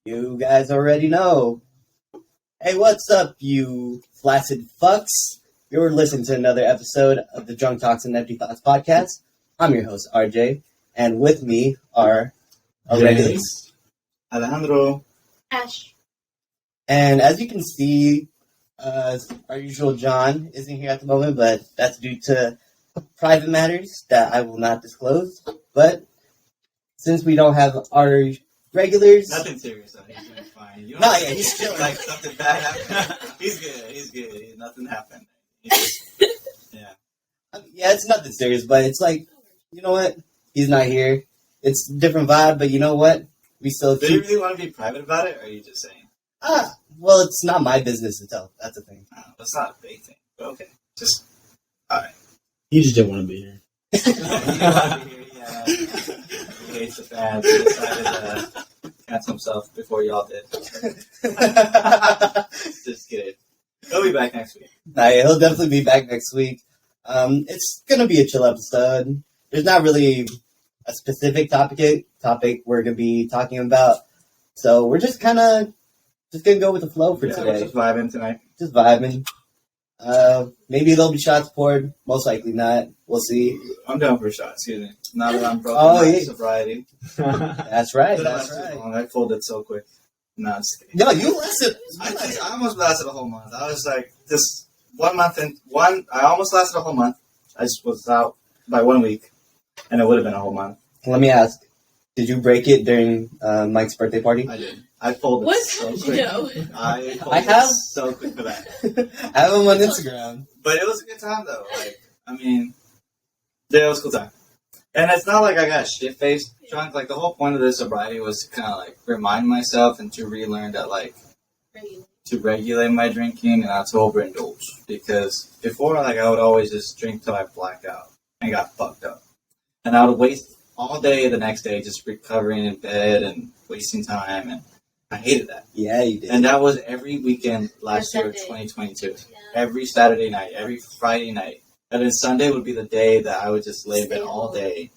You guys already know. Hey, what's up, you flaccid fucks? You're listening to another episode of the Drunk Talks and Empty Thoughts podcast. I'm your host, RJ, and with me are our regulars, Alejandro, Ash. And as you can see, our usual John isn't here at the moment, but that's due to private matters that I will not disclose. But since we don't have our regulars... Nothing serious, though. He's doing fine. You No, yeah, he's chilling. Like, something bad happened. He's good. Nothing happened. Yeah, it's nothing serious, but it's like, you know what? He's not here. It's a different vibe, but you know what? We still Do you really want to be private about it, or are you just saying? Well, it's not my business to tell. That's the thing. That's not a big thing. But okay. Just, alright. He just didn't want to be here. He hates the fans. He decided to cancel himself before y'all did. Just kidding. He'll be back next week. Yeah, he'll definitely be back next week. It's going to be a chill episode. There's not really a specific topic we're going to be talking about. So we're just kind of just going to go with the flow for today. We're just vibing tonight. Just vibing. Maybe there'll be shots poured. Most likely not. We'll see. I'm down for a shot, excuse me. Now that I'm broken my sobriety. That's right. I folded so quick. No, I'm just kidding. No, you lasted. I almost lasted a whole month. I was like, this 1 month I almost lasted a whole month. I just was out by 1 week, and it would have been a whole month. Let me ask, did you break it during Mike's birthday party? I did. I folded so quick. I have so quick for that. I have him on Instagram. But it was a good time, though. Yeah, it was a cool time. And it's not like I got shit-faced drunk. Like, the whole point of this sobriety was to kind of, like, remind myself and to relearn that, like, to regulate my drinking and not to overindulge. Because before, like, I would always just drink till I blacked out and got fucked up. And I would waste all day the next day just recovering in bed and wasting time. And I hated that. Yeah, you did. And that was every weekend last year, 2022. Yeah. Every Saturday night, every Friday night. And then Sunday would be the day that I would just lay in bed all day.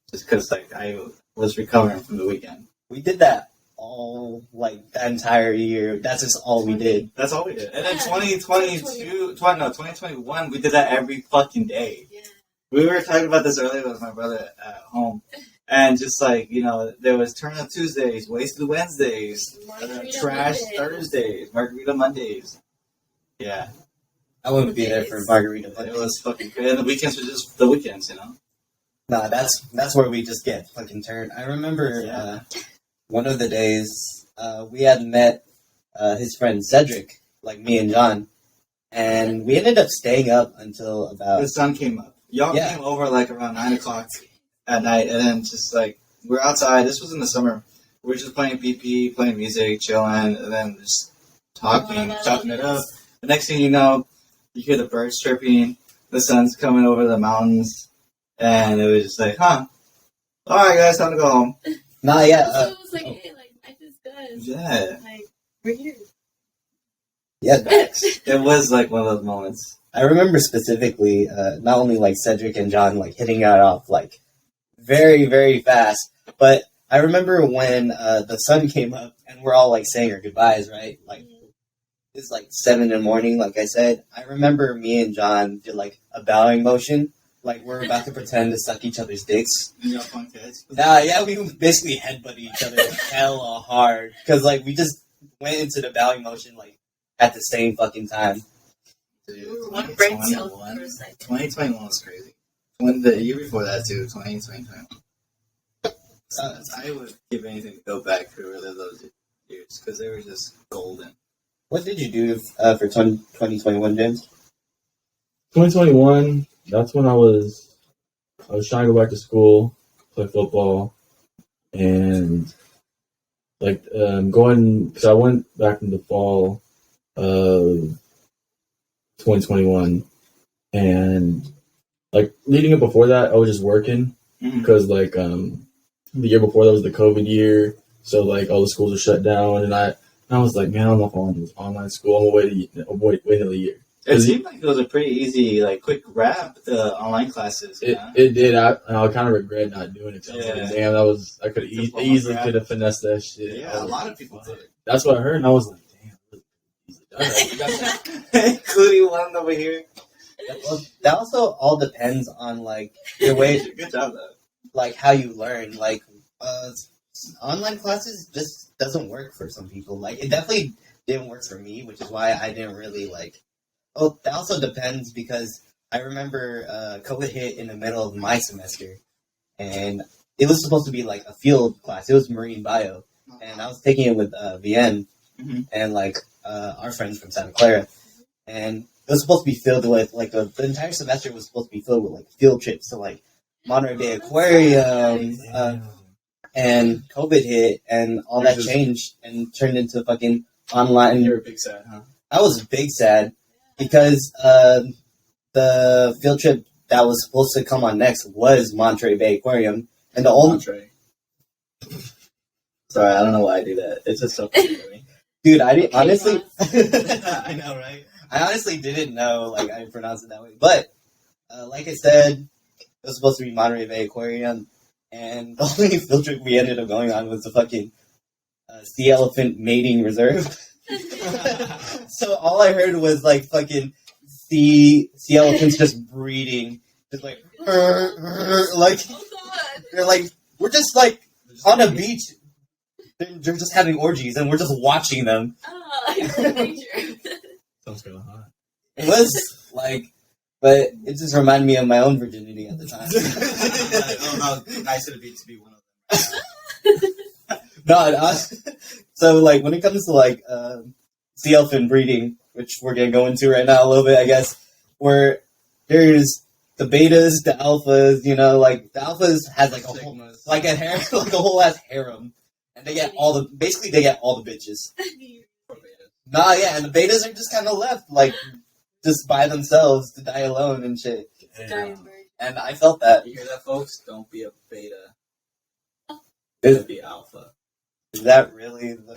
Just because, like, I was recovering from the weekend. We did that all, like, that entire year. That's just all we did. That's all we did. And then 2021, we did that every fucking day. Yeah. We were talking about this earlier with my brother at home. And just, like, you know, there was Turn Up Tuesdays, Wasted Wednesdays, Trash Thursdays, Margarita Mondays. Yeah. I wouldn't be there for Margarita Mondays. It was fucking good. And the weekends were just the weekends, you know? Nah, that's where we just get fucking turned. I remember one of the days we had met his friend Cedric, like me and John, and we ended up staying up until about... The sun came up. Y'all came over, like, around 9 o'clock at night, and then just, like, we're outside. This was in the summer. We were just playing BP, playing music, chilling, and then just chopping it up. The next thing you know, you hear the birds chirping, the sun's coming over the mountains, and it was just like, all right, guys, time to go home. Nah, yeah. So it was like, hey, like, life is good. Yeah. Like, we're here. Yeah. It was, like, one of those moments. I remember specifically, not only, like, Cedric and John, like, hitting it off, like, very, very fast, but I remember when the sun came up and we're all, like, saying our goodbyes, right? Like, it's like 7 in the morning, like I said. I remember me and John did like a bowing motion, like we're about to pretend to suck each other's dicks. Yeah, punk heads. Nah, yeah, we basically headbutted each other hella hard because like we just went into the bowing motion like at the same fucking time. Dude, 2021 was crazy. The year before that too, 2021. I would give anything to go back to relive those years because they were just golden. What did you do for 2021, James? 2021, that's when I was trying to go back to school, play football, and like because I went back in the fall of 2021, and like leading up before that, I was just working because like the year before that was the COVID year, so like all the schools were shut down, and I was like, man, I don't know if I want to do this online school. I'm gonna wait another year. It seemed like it was a pretty easy, like, quick wrap, the online classes. It did. I kind of regret not doing it. Yeah. Like, damn, I could easily could have finessed that shit. Yeah, a lot of people did. That's what I heard, and I was like, damn. Including one over here. Well, that also all depends on like your way, Good job, though. like how you learn. Like online classes just doesn't work for some people. Like it definitely didn't work for me, which is why I didn't really like. Oh, that also depends because I remember COVID hit in the middle of my semester, and it was supposed to be like a field class. It was marine bio, and I was taking it with VN and like our friends from Santa Clara, and it was supposed to be filled with like the entire semester was supposed to be filled with like field trips to like Monterey Bay Aquarium, and COVID hit and all that changed and turned into fucking online. You were a big sad, huh? I was big sad because the field trip that was supposed to come on next was Monterey Bay Aquarium, and the only Sorry, I don't know why I do that. It's just so funny to me. dude, I didn't honestly. I know, right? I honestly didn't know like I pronounced it that way, but like I said, it was supposed to be Monterey Bay Aquarium, and the only field trip we ended up going on was the fucking sea elephant mating reserve. So all I heard was like fucking sea elephants just breeding, just like like they're like we're just like on a beach. They're just having orgies, and we're just watching them. Sounds kind of hot. It was like, but it just reminded me of my own virginity at the time. How nice it would be to be one of them. No, so like when it comes to like sea elephant breeding, which we're gonna go into right now a little bit, I guess, where there's the betas, the alphas. You know, like the alphas has like a whole like a harem, like a whole ass harem, and they get all the bitches. Nah, yeah, and the betas are just kind of left, like, just by themselves to die alone and shit. And I felt that. You hear that, folks? Don't be a beta. Be alpha. Is that really the...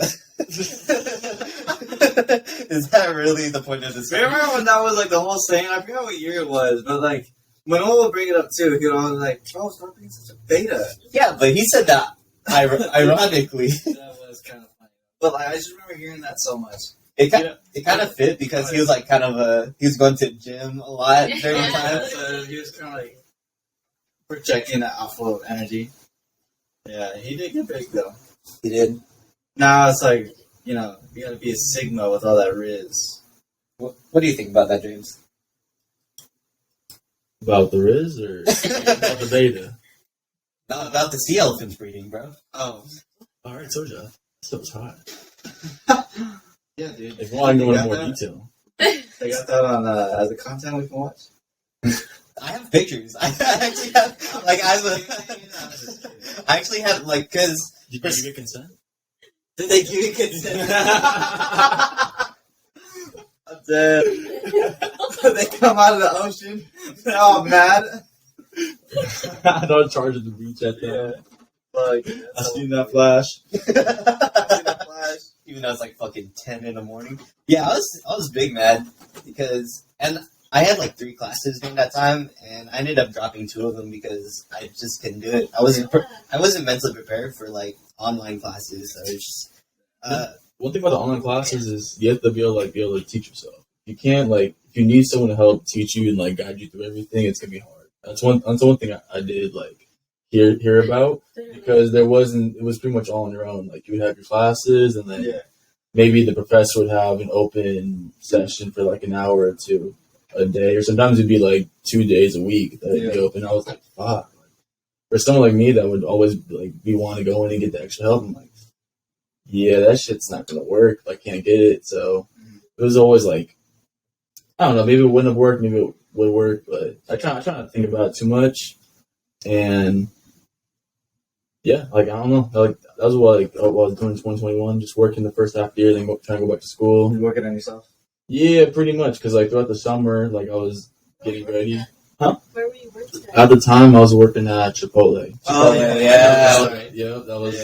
Is that really the point of this? Remember when that was, like, the whole saying? I forgot what year it was, but, like, Manoa would bring it up, too. He'd always like, oh, stop being such a beta. Yeah, but he said that ironically. That was kind of funny. But like, I just remember hearing that so much. It kind of fit because he was like he was going to the gym a lot during the time. So he was kind of like projecting that alpha energy. Yeah, he did get big though. He did. Now it's like, you gotta be a Sigma with all that Riz. What do you think about that, James? About the Riz or about the beta? Not about the sea elephants breeding, bro. Oh. Alright, told ya. Stuff's hot. Yeah, dude. If you want to go into more detail. They got that on as a content we can watch. I have pictures. I actually have, like, I actually have, like, because... Did you get consent? Did they give you consent? I'm dead. They come out of the ocean. They're all mad. I don't charge at the beach at that. Like, I seen that flash. Even though it's like fucking 10 in the morning. Yeah, I was big mad because, and I had like 3 classes during that time, and I ended up dropping 2 of them because I just couldn't do it. I wasn't mentally prepared for like online classes. So it's just, one thing about the online classes is you have to be able to teach yourself. You can't like if you need someone to help teach you and like guide you through everything, it's gonna be hard. That's one thing I did like hear about because it was pretty much all on your own. Like you would have your classes and then maybe the professor would have an open session for like an hour or 2 a day, or sometimes it'd be like 2 days a week that it'd be open. I was like, fuck. For someone like me that would always like be wanting to go in and get the extra help, I'm like, yeah, that shit's not gonna work. I can't get it. So it was always like, I don't know, maybe it wouldn't have worked, maybe it would work, but I try not to think about it too much. And yeah, like I don't know, like that was what I was doing in 2021, just working the first half of the year, then trying to go back to school. You working on yourself? Yeah, pretty much, because like throughout the summer, like I was getting ready. Where were you working at the time? I was working at Chipotle. Oh Yeah, that was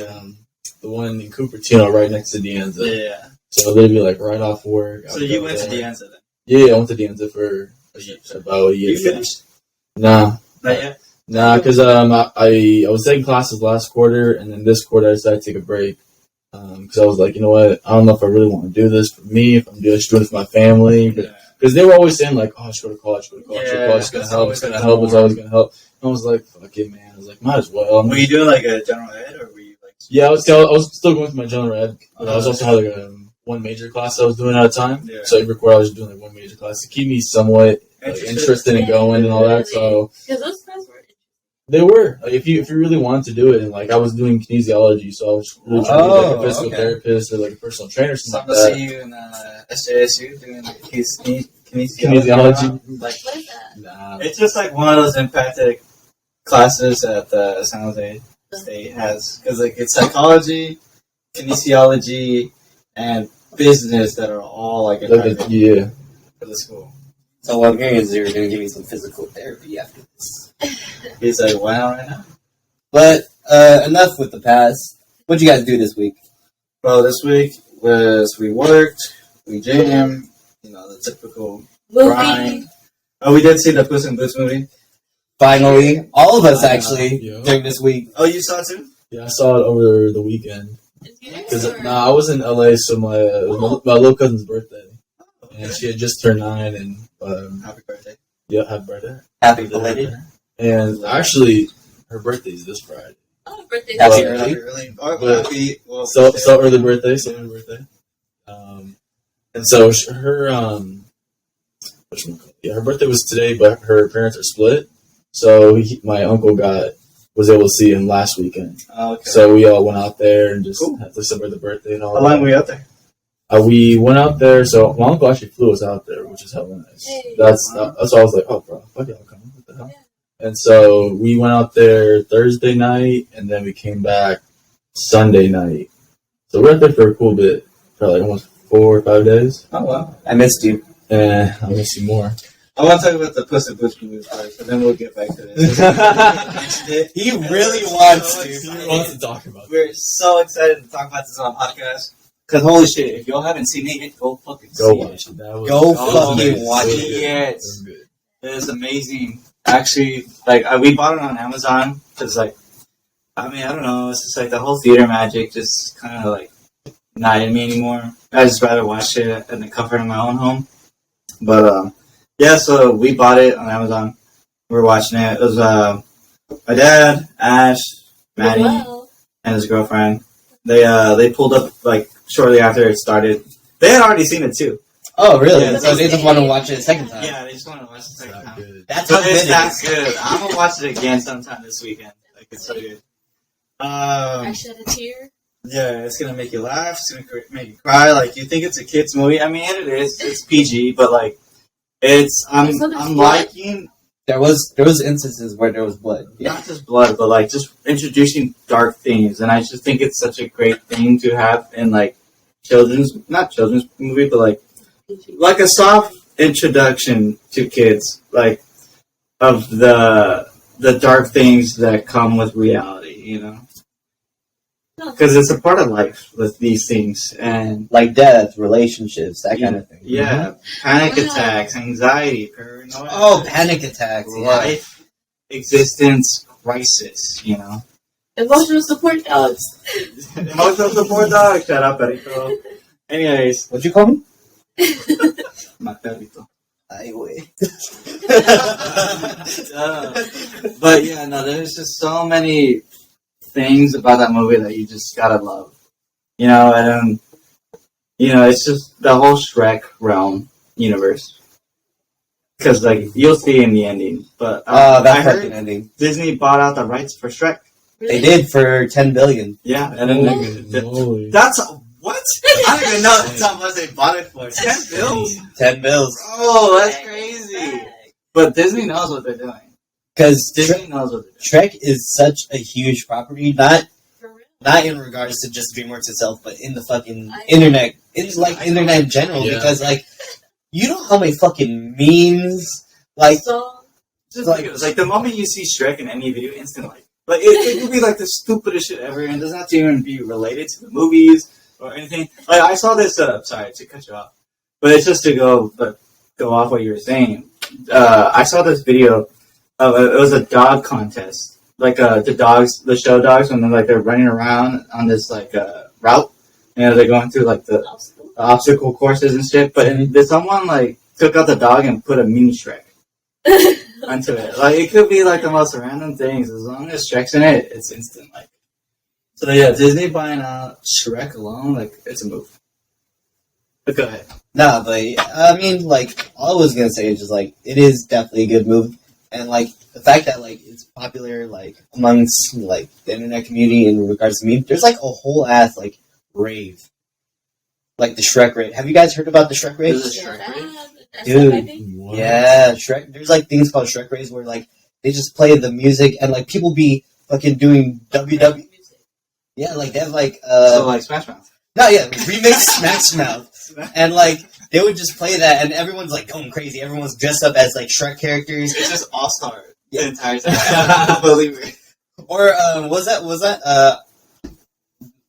the one in Cupertino, right next to Deanza. Yeah. So they'd be like right off work. So you went to Deanza then? Yeah, I went to DMZ for about a year. You finished? Nah. Not yet. Nah, because I was taking classes last quarter, and then this quarter I decided to take a break. Because I was like, you know what, I don't know if I really want to do this for me, if I'm just doing it for my family. Because they were always saying, like, oh, I should go to college, go to college, go to college, it's going to help, it's going to help, it's always going to help. And I was like, fuck it, man. I was like, might as well. Were you doing like a general ed, or were you like... Yeah, I was still going to my general ed, but I was also had like one major class I was doing at a time. Yeah. So every quarter I was doing like one major class to keep me somewhat interested in going and all that. So because those classes were. they were like if you really wanted to do it, and like I was doing kinesiology, so I was really trying to be like a physical therapist or like a personal trainer or something like that. See you in SJSU doing Kinesiology. Like, What is that? Nah. it's just like one of those impacted classes that the San Jose State has, because like it's psychology, kinesiology, and business that are all like impacted Yeah. for the school. So what I'm hearing is you're going to give me some physical therapy after this. He's like, why not right now? But enough with the past. What'd you guys do this week? Well, this week was we worked, we jammed, the typical Movie. grind. Oh, we did see the Puss and Boots movie. Finally, all of us actually Yeah. during this week. Oh, you saw it too? Yeah, I saw it over the weekend. Because Or- I was in LA, so my little cousin's birthday, and she had just turned 9, and Happy birthday. yeah, happy birthday. Happy belated. And actually, her birthday's this Friday. Oh, birthday. Happy Well, early. Or, So early birthday, and so her her birthday was today, but her parents are split. So my uncle was able to see him last weekend. Oh, okay. So we all went out there and just Cool. had to celebrate the birthday and all. How long were you out there? We went out there. So my uncle actually flew us out there, which is hella nice. Hey. That's why I was like, oh, bro, fuck y'all coming. What the hell? And so we went out there Thursday night, and then we came back Sunday night. So we were out there for a cool bit, for like almost 4 or 5 days. Oh, wow. I missed you. And I'll miss you more. I want to talk about the Puss and Boots movie first, but then we'll get back to this. He really wants to. He wants to talk about it. We're so excited to talk about this on a podcast. Because holy shit, if y'all haven't seen it yet, go fucking Go see watch it. That was Go fucking amazing. watch So it. good. Yes. So good. It is amazing. Actually, like, we bought it on Amazon because, like, I mean, I don't know. It's just like the whole theater magic just kind of like not in me anymore. I just rather watch it in the comfort of my own home. But yeah, so we bought it on Amazon. We were watching it. It was my dad, Ash, Maddie, Well, and his girlfriend. They pulled up like shortly after it started. They had already seen it too. Oh, really? Yeah, So they just want to watch it a second time. Yeah, they just want to watch the second Not time. good. That's how But good it's it that is. good. I'm gonna watch it again sometime this weekend. Like, it's so good. I shed a tear. Yeah, it's gonna make you laugh. It's gonna make you cry. Like, you think it's a kids movie? I mean, it is. It's PG, but like, I'm So there's blood. liking There was instances where there was blood. Yeah. not just blood, but like just introducing dark themes, and I just think it's such a great thing to have in like not children's movie, but like a soft introduction to kids, like of the dark things that come with reality, because it's a part of life with these things, and Like death, relationships, that kind of thing. yeah, panic Wow. attacks, anxiety, paranoia, Oh, panic attacks. Yeah. life, existence, crisis, Emotional support dogs. Emotional support dog. Shut up, Perito. Anyways, What'd you call me? my perrito. Ay, güey. But yeah, no, there's just so many things about that movie that you just gotta love. And it's just the whole Shrek realm universe. Because, like, you'll see in the ending. But That I fucking heard ending. Disney bought out the rights for Shrek. They did for $10 billion. Yeah, and then Holy. that's what? I don't even know that's how much they bought it for. 10 bills? 10 bills. Oh, that's crazy. But Disney knows what they're doing. Because Disney knows what they're doing. Shrek is such a huge property, not For real. not in regards to just DreamWorks itself, but in the fucking internet. It's like internet in general, Yeah. because like you know how many fucking memes like So, Just like the moment you see Shrek in any video, instant like it could be like the stupidest shit ever, and it doesn't have to even be related to the movies or anything. Like I saw this. Sorry to cut you off, but it's just to go. But go off what you were saying. I saw this video of it was a dog contest. Like the show dogs, when they're running around on this route, and they're going through like the obstacle courses and shit. But someone like took out the dog and put a mini Shrek onto it. Like it could be like the most random things. As long as Shrek's in it, it's instant. Like so, yeah. Disney buying out Shrek alone, like it's a move. But go ahead. Nah, but I mean, like all I was gonna say is just like it is definitely a good move, and like the fact that like it's popular like amongst like the internet community in regards to me, there's like a whole ass like rave, like the Shrek rave. Have you guys heard about the Shrek rave? There's a Shrek rave? Dude, What? yeah, Shrek. There's like things called Shrek raves where like they just play the music and like people be fucking doing WW. Yeah, like they have like so like Smash Mouth. no, yeah, remix Smash Mouth, and like they would just play that, and everyone's like going crazy. Everyone's dressed up as like Shrek characters. It's just All Star the entire time. Believe me. Or was that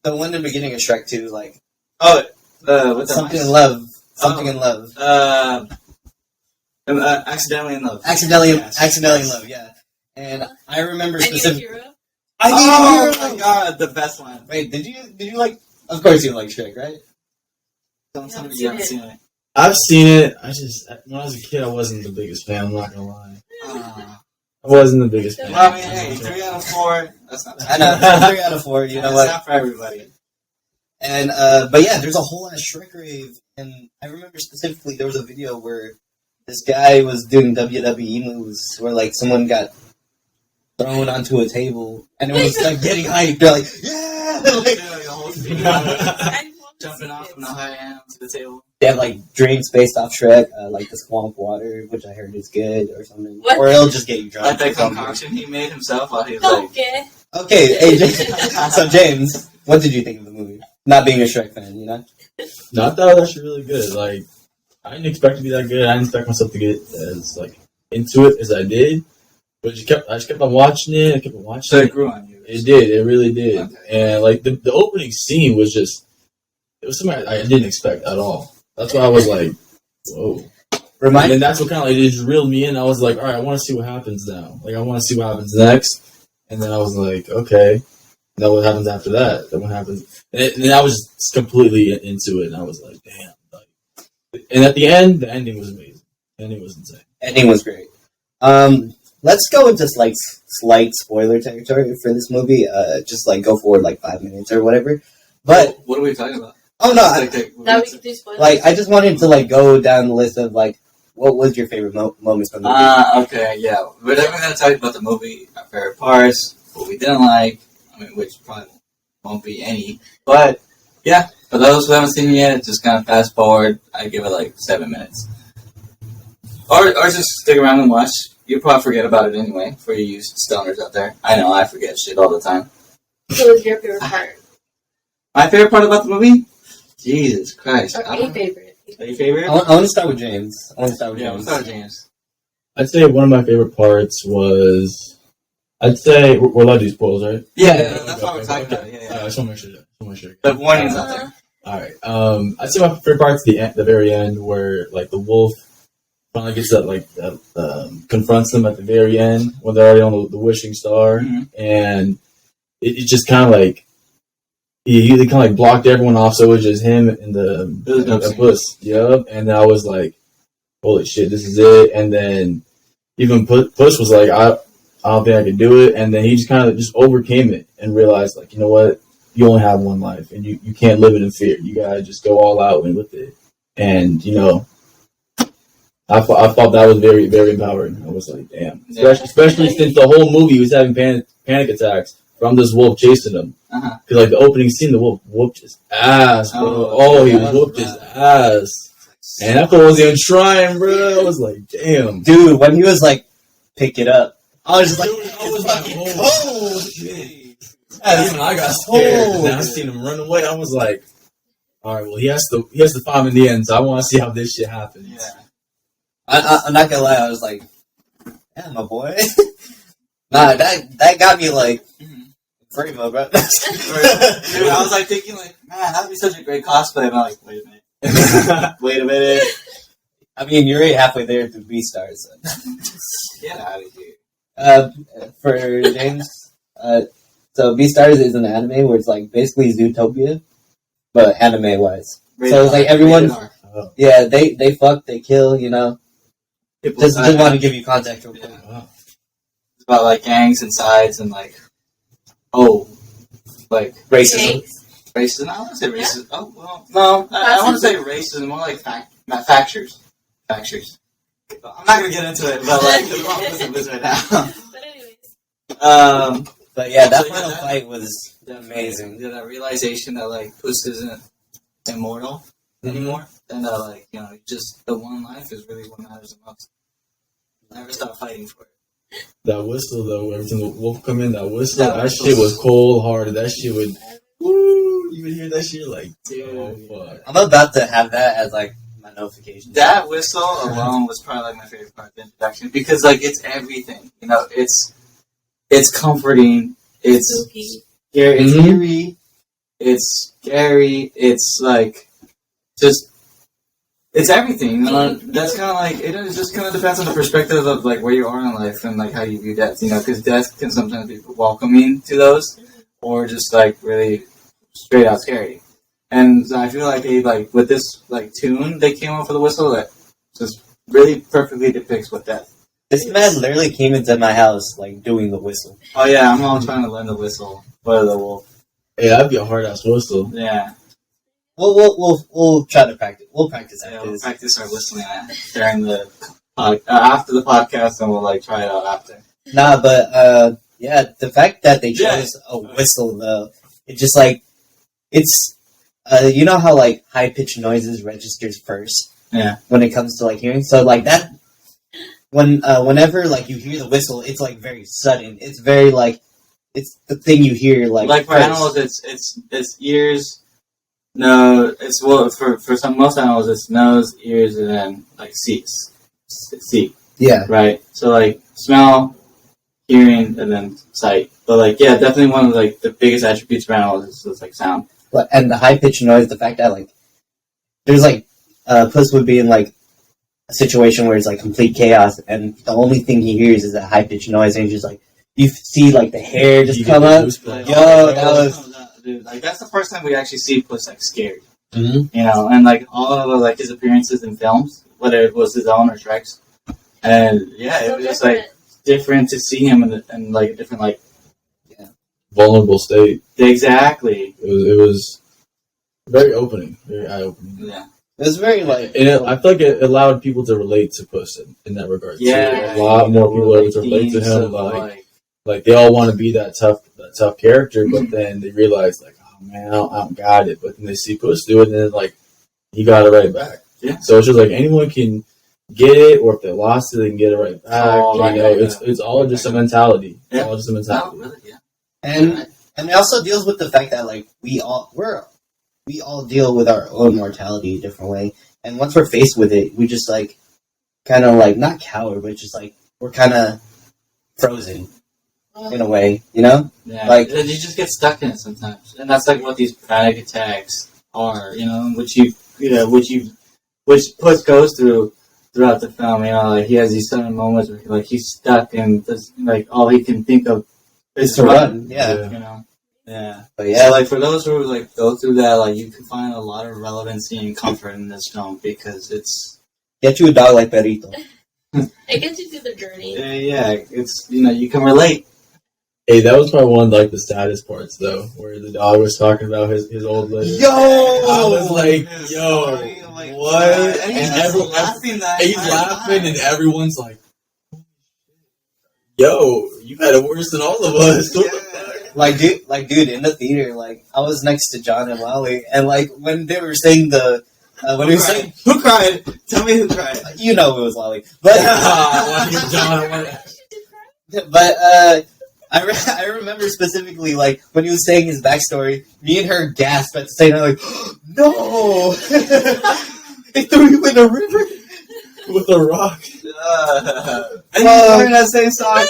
the one in the beginning of Shrek 2, like What's something in love, something in love, Accidentally in Love. accidentally in Yes. love, yeah. And I remember I need a specifically. hero. I need Oh a hero! my god, the best one. Wait, did you like? Of course you like Shrek, right? Don't tell me haven't you haven't seen seen it. I've seen it. When I was a kid, I wasn't the biggest fan. I'm not gonna lie. Uh, I wasn't the biggest fan. well, I mean, hey, 3 out of 4. That's not I know 3 out of 4. You know it's what? not for everybody. And but yeah, there's a whole ass Shrek rave, and I remember specifically there was a video where this guy was doing WWE moves where like someone got thrown onto a table, and it was like getting hyped. They're like, yeah, like, The whole video, I want to jumping see off it. from the high end to the table. they have like drinks based off Shrek, like the swamp water, which I heard is good or something, What? or it'll just get you drunk. Like that or something. concoction he made himself while he was like, Okay. Okay, hey, so James, what did you think of the movie? Not being a Shrek fan, you know? No, I thought it was actually really good. Like, I didn't expect it to be that good. I didn't expect myself to get as like into it as I did. But I just kept on watching it. I kept on watching so it. it grew on you. It did. It really did. Okay. And like the opening scene was just, it was something I didn't expect at all. That's why I was like, whoa. Remind And that's what kind of like, it just reeled me in. I was like, all right, I want to see what happens now. Like, I want to see what happens next. And then I was like, okay. Now what happens after that? Then what happens? And then I was just completely into it. And I was like, damn. Like, and at the end, the ending was amazing. The ending was insane. ending was great. Let's go into like slight spoiler territory for this movie. Just like go forward like 5 minutes or whatever. But What are we talking about? oh no, Now we can do spoilers. like I just wanted to like go down the list of like what was your favorite moments from the movie. Okay, yeah. We're definitely going to talk about the movie, our favorite parts, what we didn't like, I mean, which probably won't be any. But, yeah, for those who haven't seen it yet, just kind of fast forward. I give it like 7 minutes. Or just stick around and watch. You'll probably forget about it anyway, for you stoners out there. I know, I forget shit all the time. What was your favorite part? My favorite part about the movie? Jesus Christ. Or I a don't know. favorite? Your favorite? I want to start with James. Yeah, we'll start with James. I'd say one of my favorite parts was, I'd say, we're allowed to do spoilers, right? Yeah, Yeah, that's what we're talking about. Yeah, I yeah. just want to make sure. The warnings out there. Alright, I'd say my favorite part's the very end where, like, the wolf finally gets confronts them at the very end when they're already on the wishing star, Mhm. and it just kind of like, he kind of like blocked everyone off, so it was just him and It was a dope the scene. Puss. Yep, and I was like, holy shit, this is it. And then even Puss was like, I don't think I can do it, and then he just kind of just overcame it and realized, like, you know what, you only have one life, and you can't live it in fear. You gotta just go all out and with it. And you know, I thought that was very, very empowering. I was like, damn, especially since the whole movie he was having panic attacks from this wolf chasing him. Uh-huh. Because like the opening scene, the wolf whooped his ass, bro. Oh, He yeah. whooped his ass, and that fool wasn't even trying, bro. I was like, damn. Dude, when he was like, pick it up, I was just like, I was it's like, fucking oh, cold. shit. That's when I got scared. Oh. And I seen him run away. I was like, all right, well, he has to find him in the end. So I want to see how this shit happens. Yeah. I'm not gonna lie, I was like, yeah, my boy. Nah, that got me like, free mode, bro. Dude, I was like thinking, like, man, that'd be such a great cosplay. And I'm like, wait a minute. Wait a minute. I mean, you're already halfway there through Beastars. Get out of here. For James, so Beastars is an anime where it's like basically Zootopia, but anime wise. So it's like everyone, yeah, they fuck, they kill, you know. Just want to give you context real quick. Yeah. It's about like gangs and sides and like like Racism. Racism. I want to say racism. Oh well, no, I want to say racism. More like factures. Factures. I'm not gonna get into it, but like the wrong listen to this right now. But anyways. But yeah, that So, final yeah, fight was amazing. Yeah, that realization that like Puss isn't immortal anymore, and that like just the one life is really what matters the most. Never stop fighting for it. That whistle though, every time the wolf come in, that whistle, That that whistle. shit was cold hearted. That shit would, woo, you would hear that shit like, Dude. oh fuck. I'm about to have that as like my notification. That whistle alone was probably like my favorite part of the introduction because like it's everything. It's comforting. It's Spooky. scary. It's Mhm. eerie. It's scary. It's like just. It's everything. That's kind of like it just kind of depends on the perspective of like where you are in life and like how you view death. Because death can sometimes be welcoming to those, or just like really straight out scary. And so I feel like they like with this like tune they came up with a whistle that just really perfectly depicts what death. This man literally came into my house like doing the whistle. Oh yeah, I'm all trying to learn the whistle for the wolf. Hey, that'd be a hard ass whistle. Yeah, We'll try to practice. We'll practice after we'll this. practice our whistling during the after the podcast, and we'll like try it out after. Nah, but yeah, the fact that they Yeah. chose a whistle though, it just like it's you know how like high pitched noises registers first. Yeah. When it comes to like hearing, so like that whenever like you hear the whistle, it's like very sudden. It's very like it's the thing you hear like for first. animals, it's ears. No, it's for most animals it's nose, ears, and then like see, Yeah. right? So like smell, hearing, and then sight. But like yeah, definitely one of like the biggest attributes for animals is like sound. But and the high pitched noise, the fact that like there's like Puss would be in like a situation where it's like complete chaos, and the only thing he hears is that high pitched noise, and he's just like you see like the hair just You come get the up. goosebumps. Like, Yo, oh, that was- dude, like that's the first time we actually see Puss like scared. Mm-hmm. And like all of like his appearances in films, whether it was his own or Shrek's, and yeah, So it was just like different to see him in like a different like Vulnerable state. exactly. It was very opening, very eye opening. Yeah, It was very like And I feel like it allowed people to relate to Puss in that regard. too. yeah. A lot more people are able to relate to him. Like they all want to be that tough character, but then they realize like, oh man, I don't got it. But then they see Puss do it, and then like he got it right back. Yeah. So it's just like anyone can get it, or if they lost it, they can get it right back. Oh, You right, know, yeah. it's all just a mentality. It's Yeah. all just a No, mentality. really, yeah. and it also deals with the fact that like we all deal with our own mortality a different way, and once we're faced with it, we just like kind of like not cower, but just like we're kind of frozen in a way, you know? Yeah, Like- you just get stuck in it sometimes, and that's like what these panic attacks are. Which Puss goes through throughout the film. Like he has these sudden moments where like he's stuck and just, like all he can think of Is to run, yeah. Yeah. Yeah. But Yeah, yeah, like for those who like go through that, like you can find a lot of relevancy and comfort in this film because it's get you a dog like Perito. It gets you through the journey. it's you can relate. Hey, that was probably one of like the saddest parts though, where the dog was talking about his old lady. Yo, I was like, yo, Sorry, I'm like, what? And he's And just everyone- laughing that And he's entire laughing, time. and everyone's like, "Yo, you had it worse than all of us." What the fuck? dude, in the theater, like I was next to John and Wally, and like when they were saying when he was saying, Who cried? Tell me who cried. you know, it was Wally, but but I remember specifically like when he was saying his backstory, me and her gasped at the same time, like, no, they threw you in a river. With a rock. And he's playing that same song.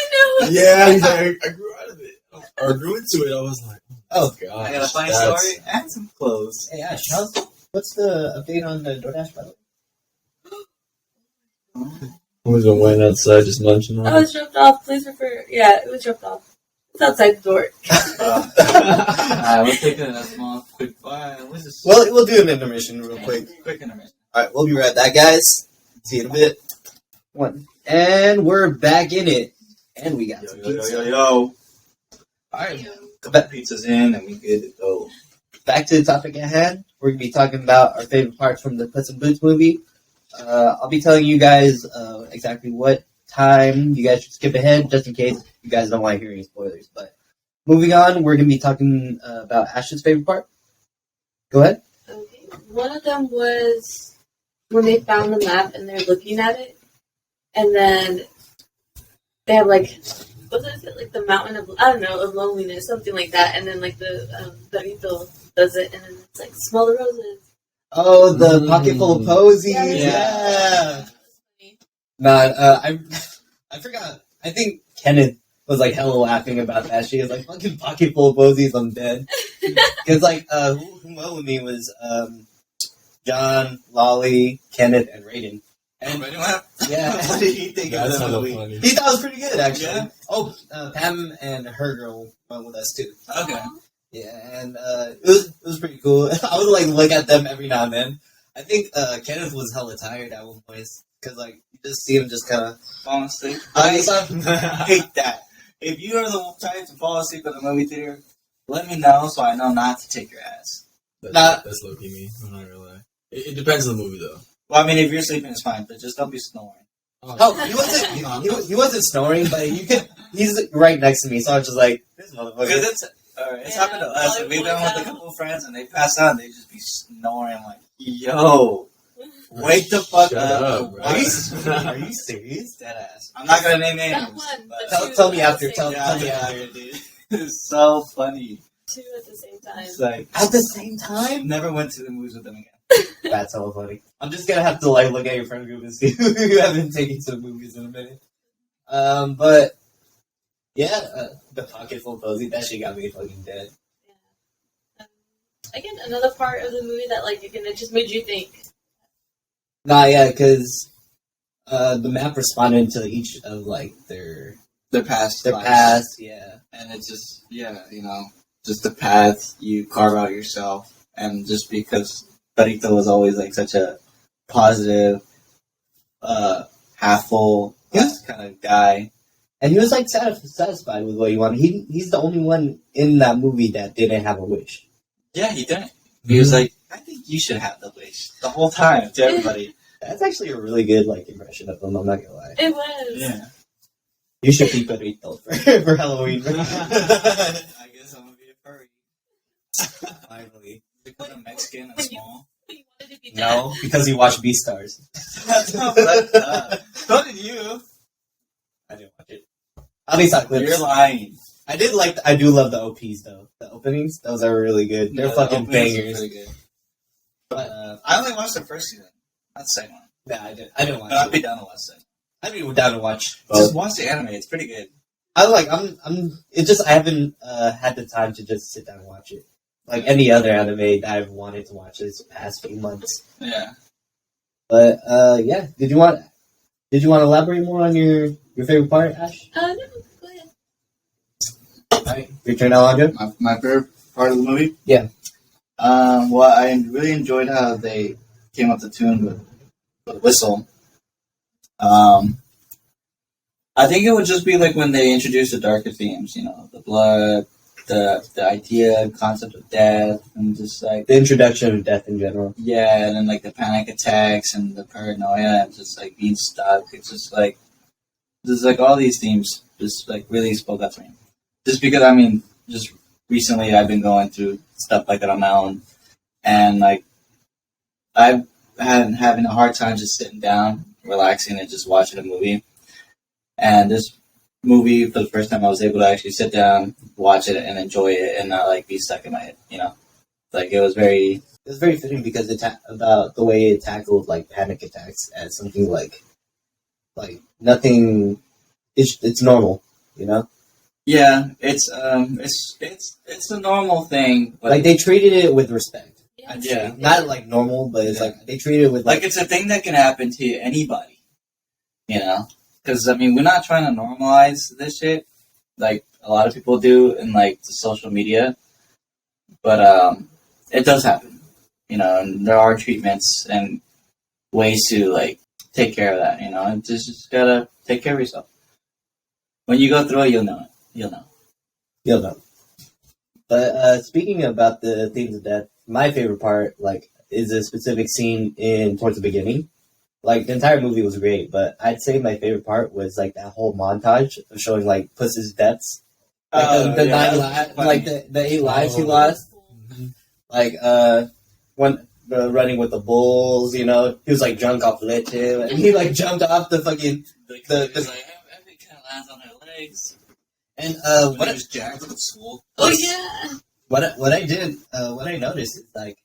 Yeah, he's like, I grew out of it, or grew into it. I was like, Oh, gosh, I got a funny that's- story and some clothes. hey Ash, what's the update on the DoorDash by the way? I was been waiting outside just munching on I was dropped off. Please refer. Yeah, it was dropped off. It's outside the door. Alright, we're taking a small, quick bye. Well, we'll do an intermission real quick. Quick intermission. All right, we'll be right back, guys. See you in a bit. And we're back in it. And we got some pizza. Yo. Alright, couple pizzas in and we good to go. Back to the topic at hand. We're going to be talking about our favorite parts from the Puss in Boots movie. I'll be telling you guys exactly what time you guys should skip ahead, just in case you guys don't want to hear any spoilers. But moving on, we're going to be talking about Ash's favorite part. Go ahead. Okay. One of them was when they found the map and they're looking at it, and then they have like, what is it? Like the mountain of, I don't know, of loneliness, something like that. And then like the Benito does it, and then it's like, smell the roses. Oh, the pocket full of posies. Yeah. Nah, I forgot. I think Kenneth was like hella laughing about that. She was like, fucking pocket full of posies, I'm dead. Because like, who went with me was John, Lolly, Kenneth, and Raiden. And yeah, what did he think of the movie? Funny. He thought it was pretty good, actually. Yeah. Oh, Pam and her girl went with us too. Okay. Yeah, and it was pretty cool. I would like look at them every now and then. I think Kenneth was hella tired at one point because like you just see him just kind of Fall asleep. I hate that. If you are the type to fall asleep in the movie theater, let me know so I know not to take your ass. That's low-key me. I'm not gonna lie. It depends on the movie, though. Well, I mean, if you're sleeping, it's fine, but just don't be snoring. Oh, he wasn't snoring, but you could. He's right next to me, so I was just like, this motherfucker. Because it's happened to us. We've been with a couple of friends, and they pass out, and they just be snoring. I'm like, yo, wake the fuck Shut up. up, bro. Are you serious? Dead ass. I'm not gonna name names. Not one, but but Tell me after. Tell Tell me after. dude. It's so funny. Two at the same time. It's like, At the same time? never went to the movies with them again. That's hella funny. I'm just gonna have to like look at your friend group and see who you haven't taken to the movies in a minute. But yeah, the pocket full of posy, that shit got me fucking dead. Yeah. Again, another part of the movie that like again it just made you think. Nah, yeah, because the map responded to each of like their past. past, yeah. And it's just, just the path you carve out yourself. And just because Perito was always like such a positive, half full kind of guy. And he was like satisfied with what he wanted. He's the only one in that movie that didn't have a wish. Yeah, he didn't. He was like, I think you should have the wish the whole time to everybody. That's actually a really good like impression of him. I'm not gonna lie. It was. Yeah. You should be Perito for Halloween. I guess I'm gonna be a furry. Finally. Because I'm Mexican and small. You wanted to be No, because you watch Beastars. That's not fucked up. So did you. I didn't watch it. At least I clips. You're lying. I do love the OPs though. The openings, those are really good. They're Yeah, fucking the openings are bangers. really good. But I only watched the first season, not the second one. nah, I didn't watch But I'd be it. down to watch it. I'd be down to watch. Just watch the anime. It's pretty good. It's just I haven't had the time to just sit down and watch it. Like any other anime that I've wanted to watch this past few months. Yeah. But yeah, did you want to elaborate more on your favorite part, Ash? No, go ahead. Alright, your turn, Alejandro. My favorite part of the movie? Yeah. Well, I really enjoyed how they came up to tune with the whistle. I think it would just be like when they introduced the darker themes, the blood, the idea, concept of death, and just like The introduction of death in general. yeah, and then like the panic attacks and the paranoia and just like being stuck. It's just like all these themes just like really spoke up to me. Just because just recently I've been going through stuff like that on my own, and like I've been having a hard time just sitting down, relaxing, and just watching a movie. And this movie, for the first time, I was able to actually sit down, watch it, and enjoy it, and not like be stuck in my head. Like it was very. It was very fitting because about the way it tackled like panic attacks as something like nothing. It's normal, Yeah, it's a normal thing, but Like they treated it with respect. Yeah. yeah, Not like normal, but it's Yeah. like they treated it with like it's a thing that can happen to anybody. You know, because I mean, we're not trying to normalize this shit like a lot of people do in like the social media, but it does happen. You know, and there are treatments and ways to like take care of that. You know, and just gotta take care of yourself. When you go through it, you'll know it. You'll know. You'll know. But speaking about the themes of death, my favorite part, like, is a specific scene towards the beginning. Like, the entire movie was great, but I'd say my favorite part was like that whole montage of showing like Puss's deaths, like the 8 lives he lost. Mm-hmm. Like when running with the bulls, you know, he was like drunk off leche, and he like jumped off the fucking the every cat lands on her legs. and What was jacked with swole. Oh yeah. what I noticed is like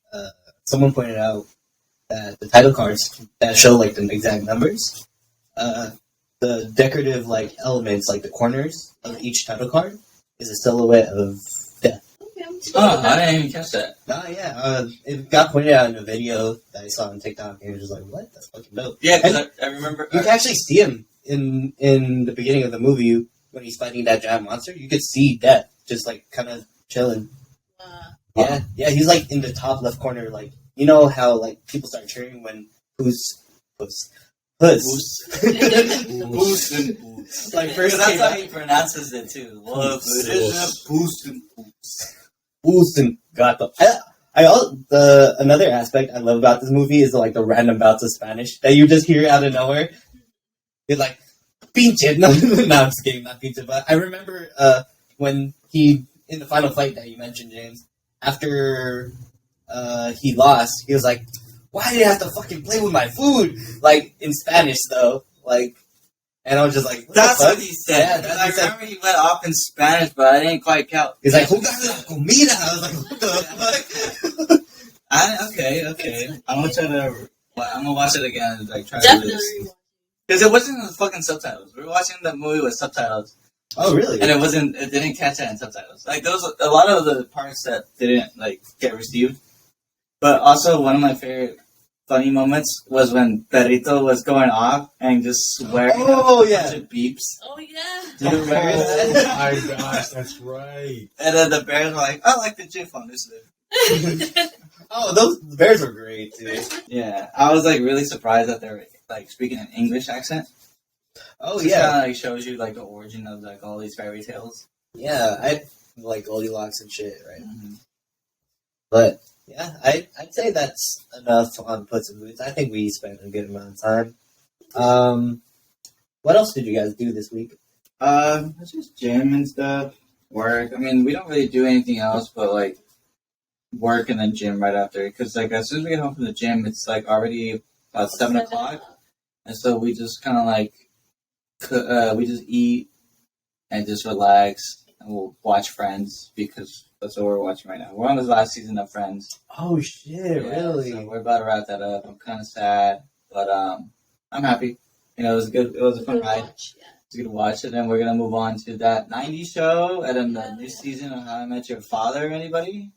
someone pointed out that the title cards that show like the exact numbers, the decorative like elements, like the corners of each title card, is a silhouette of death. Okay, Oh, I didn't even catch that. Oh yeah, it got pointed out in a video that I saw on TikTok, and it was just like, what? That's fucking dope. Yeah, because And I remember. you can actually see him in the beginning of the movie when he's fighting that giant monster. You could see Death just like kind of chilling. Yeah, he's like in the top left corner. Like, you know how like people start cheering when Puss. Boost and boost. Like first That's came how out, he pronounces it too. Boost and boost. Puss and Gato. Another aspect I love about this movie is like the random bouts of Spanish that you just hear out of nowhere. You're like, pinche. No, I'm just kidding, not pinche. But I remember when he, in the final fight that you mentioned, James, after he lost, he was like, why did I have to fucking play with my food? Like, in Spanish, though. Like, and I was just like, That's what what he said. Yeah, that's I what he said. remember he went off in Spanish, but I didn't quite count. He's like, jugar la comida. I was like, what the fuck? Okay. I'm gonna try to. I'm gonna watch it again and like try to Definitely. because it wasn't in the fucking subtitles. We were watching the movie with subtitles, Oh, really? and it didn't catch that in subtitles. Like there was a lot of the parts that didn't like get received. But also one of my favorite funny moments was when Perrito was going off and just swearing Oh, a yeah. bunch of beeps. Oh yeah. Do you remember Oh that? my gosh, that's right. And then the bears were like, I like the GIF on this thing. Oh, those bears were great, too. Yeah, I was like really surprised that they were like speaking an English accent. Oh, It yeah. kind of like shows you like the origin of like all these fairy tales. Yeah, I like Goldilocks and shit, right? Mm-hmm. But yeah, I'd say that's enough on Puss in Boots. I think we spent a good amount of time. What else did you guys do this week? It's just gym and stuff, work. I mean, we don't really do anything else but like work and then gym right after. Because like as soon as we get home from the gym, it's like already about 7:00, and so we just kind of like we just eat and just relax, and we'll watch Friends because that's what we're watching right now. We're on the last season of Friends. Oh shit! Yeah, Really? So we're about to wrap that up. I'm kind of sad, but I'm happy. You know, it was a good. It was a fun ride. Yeah. It's good to watch it, and we're gonna move on to that '90s show and then the new season of How I Met Your Father. Anybody?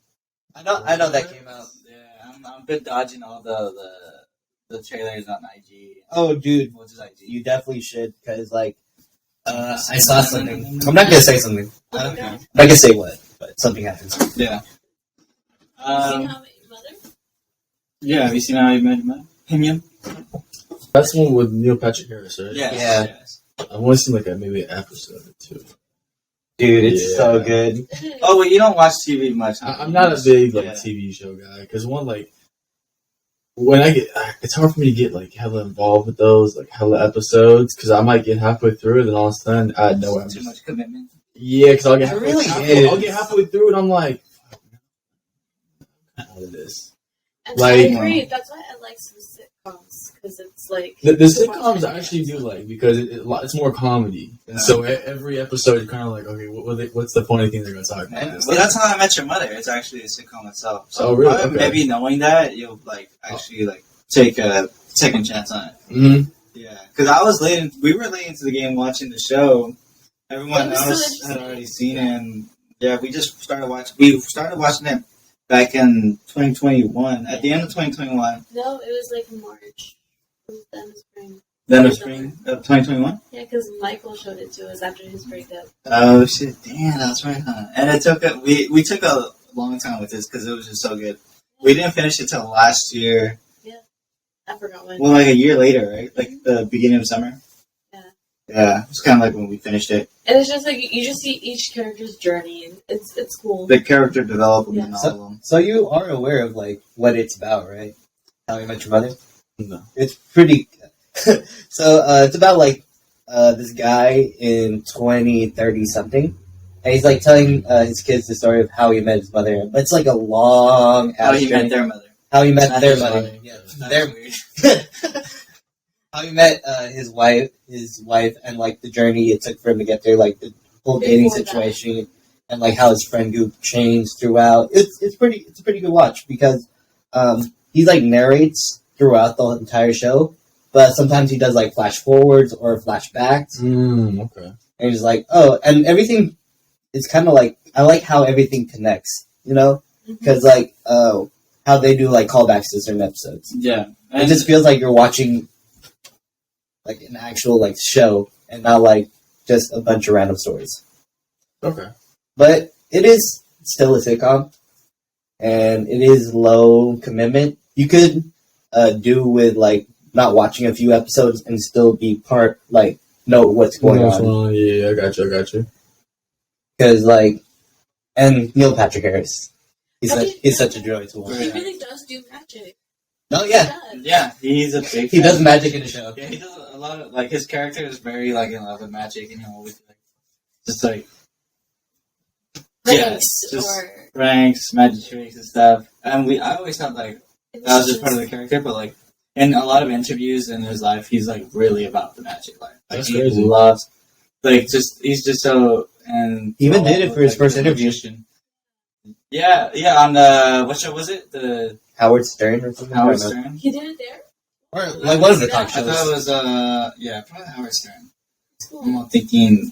I know that came out. Yeah, I'm a bit dodging all the trailers on IG. Oh, dude, Which is IG. you definitely should because like I saw something. I'm not gonna say something. Oh my I'm god. not gonna say what, but something happens. Yeah. Have you seen How I Met Your Mother? Yeah. Have you seen How I Met Your Mother? Him? That's the one with Neil Patrick Harris, right? Yes. Yeah. Yes. I've only seen like maybe an episode or two. Dude, it's Yeah. so good. Oh, well, you don't watch TV much. Huh? I'm not a big like Yeah. TV show guy because one like when I get it's hard for me to get like hella involved with those like hella episodes because I might get halfway through and then all of a sudden I know I'm Too just much commitment. yeah because I'll get It halfway, really is. I'll get halfway through and I'm like I'm out of this. And Like- I agree. That's why I like some sitcoms because it's like The sitcoms I actually do like because it's more comedy and so every episode you're kind of like okay what's the funny thing they're gonna talk about? Well, that's How I Met Your Mother. It's actually a sitcom itself. So Oh, really? Okay. maybe knowing that, you'll like actually like take a second chance on it. Mm-hmm. Yeah, because we were late into the game watching the show. Everyone It was so else had interesting. already seen it. And yeah, we started watching it back in 2021. At the end of 2021. no, it was like March. It was then spring. Then of spring of 2021. Yeah, because Michael showed it to us after his breakup. Oh shit! Damn, that's right, huh? And it took we took a long time with this because it was just so good. We didn't finish it till last year. Yeah, I forgot when. Well, like a year later, right? Like the beginning of summer. Yeah. Yeah, it's kind of like when we finished it. And it's just like you just see each character's journey, and it's cool. The character development Yeah. and all of them. So you are aware of like what it's about, right? How You Met Your Mother. No. It's pretty. So it's about like this guy in 2030 something, and he's like telling his kids the story of how he met his mother. But it's like a long. How he met their mother. How he met Not their his mother. mother. Yeah, That's their weird. how he met his wife, and like the journey it took for him to get there, like the whole dating Before that. situation, and like how his friend group changed throughout. It's a pretty good watch because he like narrates throughout the entire show, but sometimes he does like flash forwards or flashbacks, Okay. and he's like, oh, and everything is kind of like I like how everything connects, you know, because like how they do like callbacks to certain episodes. Yeah, It just feels like you're watching like an actual like show and not like just a bunch of random stories. Okay. But it is still a sitcom, and it is low commitment. You could do with like not watching a few episodes and still be part like know what's going on Yeah, I got you. because like and Neil Patrick Harris, Have you- he's such a joy to watch. He really does do magic. No, yeah, He does. yeah, he's a big. he does magic in the show. Yeah, he does a lot of like his character is very like in love with magic, and he'll always like just like Ranks just or ranks, magic tricks and stuff. And I always thought like that was just part of the character, but like in a lot of interviews in his life, he's like really about the magic life. Like That's he crazy. loves, like he's just so and He even did it for his first a interview. magician. Yeah, on what show was it? The Howard Stern or something. Howard I don't know. Stern. He did it there. Or like one of the talk I shows. thought it was probably Howard Stern. It's cool. I'm not thinking.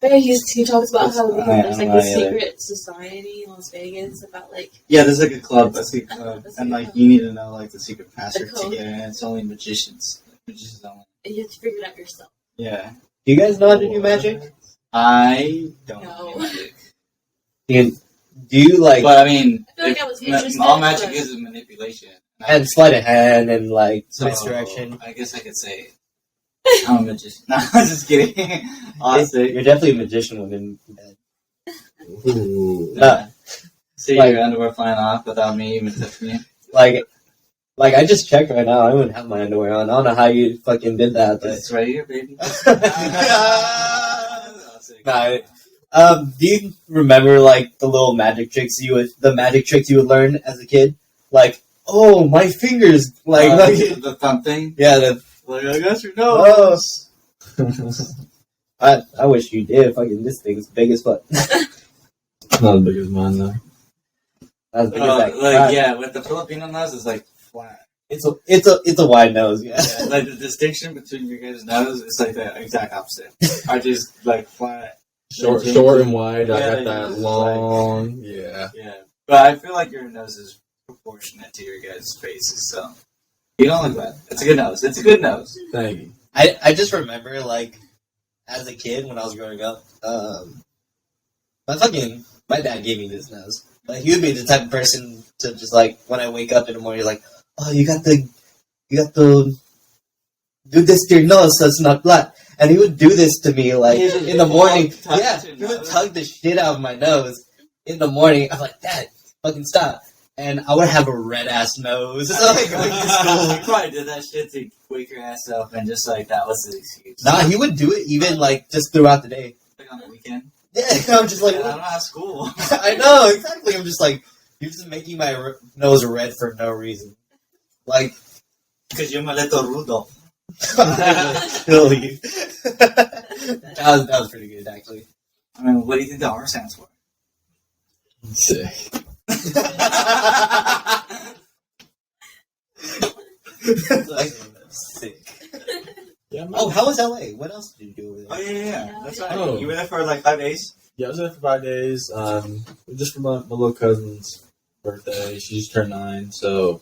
But yeah, he talks about how I there's don't like know the either. secret society in Las Vegas about like Yeah, there's like a club, a secret club, A secret and like club. you need to know like the secret password The to code. get in. It's only magicians. Magicians only. you have to figure it out yourself. Yeah, Do you guys know how to do magic? I don't No. know any magic, Do you like but I mean, I feel like I was interested, all magic but- is manipulation. and sleight of hand and like So, misdirection? I guess I could say I'm a magician. No, I'm just kidding. Honestly, You're definitely a magician within bed. Ooh. see like- your underwear flying off without me even touching you. Like I just checked right now. I wouldn't have my underwear on. I don't know how you fucking did that, but It's right here, baby. nah. Do you remember like the little magic tricks you would learn as a kid? Like, oh, my fingers, like the thumb thing. yeah. Like I got your Oh, nose. I wish you did. Fucking this thing's big as fuck. Not as big as mine though. As big as that. Like yeah, with the Filipino nose, it's like flat. It's a wide nose. Yeah. Yeah, like the distinction between your guys' nose is like the exact opposite. I just like flat, Short and wide. I Yeah, got that it's long. Yeah. yeah. But I feel like your nose is proportionate to your guys' faces, so you don't look bad. It's a good nose. It's a good nose. Thank you. I just remember like as a kid when I was growing up, my dad gave me this nose. Like he would be the type of person to just like when I wake up in the morning, he's like, oh, you got to do this to your nose so it's not flat. And he would do this to me like He just in the morning. tug Yeah, your he would nose. tug the shit out of my nose in the morning. I'm like, Dad, fucking stop. And I would have a red ass nose. So like going to school. You probably did that shit to wake your ass up, and just like that was the excuse. Nah, he would do it even like just throughout the day. Like on the weekend. Yeah, I'm just like, I don't have school. I know, exactly. I'm just like, you're just making my nose red for no reason. Like, Because you're my little rudo. kill you. that was pretty good, actually. I mean, what do you think the R stands for? Sick. Like, sick. Yeah. Oh, how was LA? What else did you do over Oh, there? yeah. That's right. Oh. You were there for like 5 days? Yeah, I was there for 5 days. Just for my little cousin's birthday. She just turned 9, so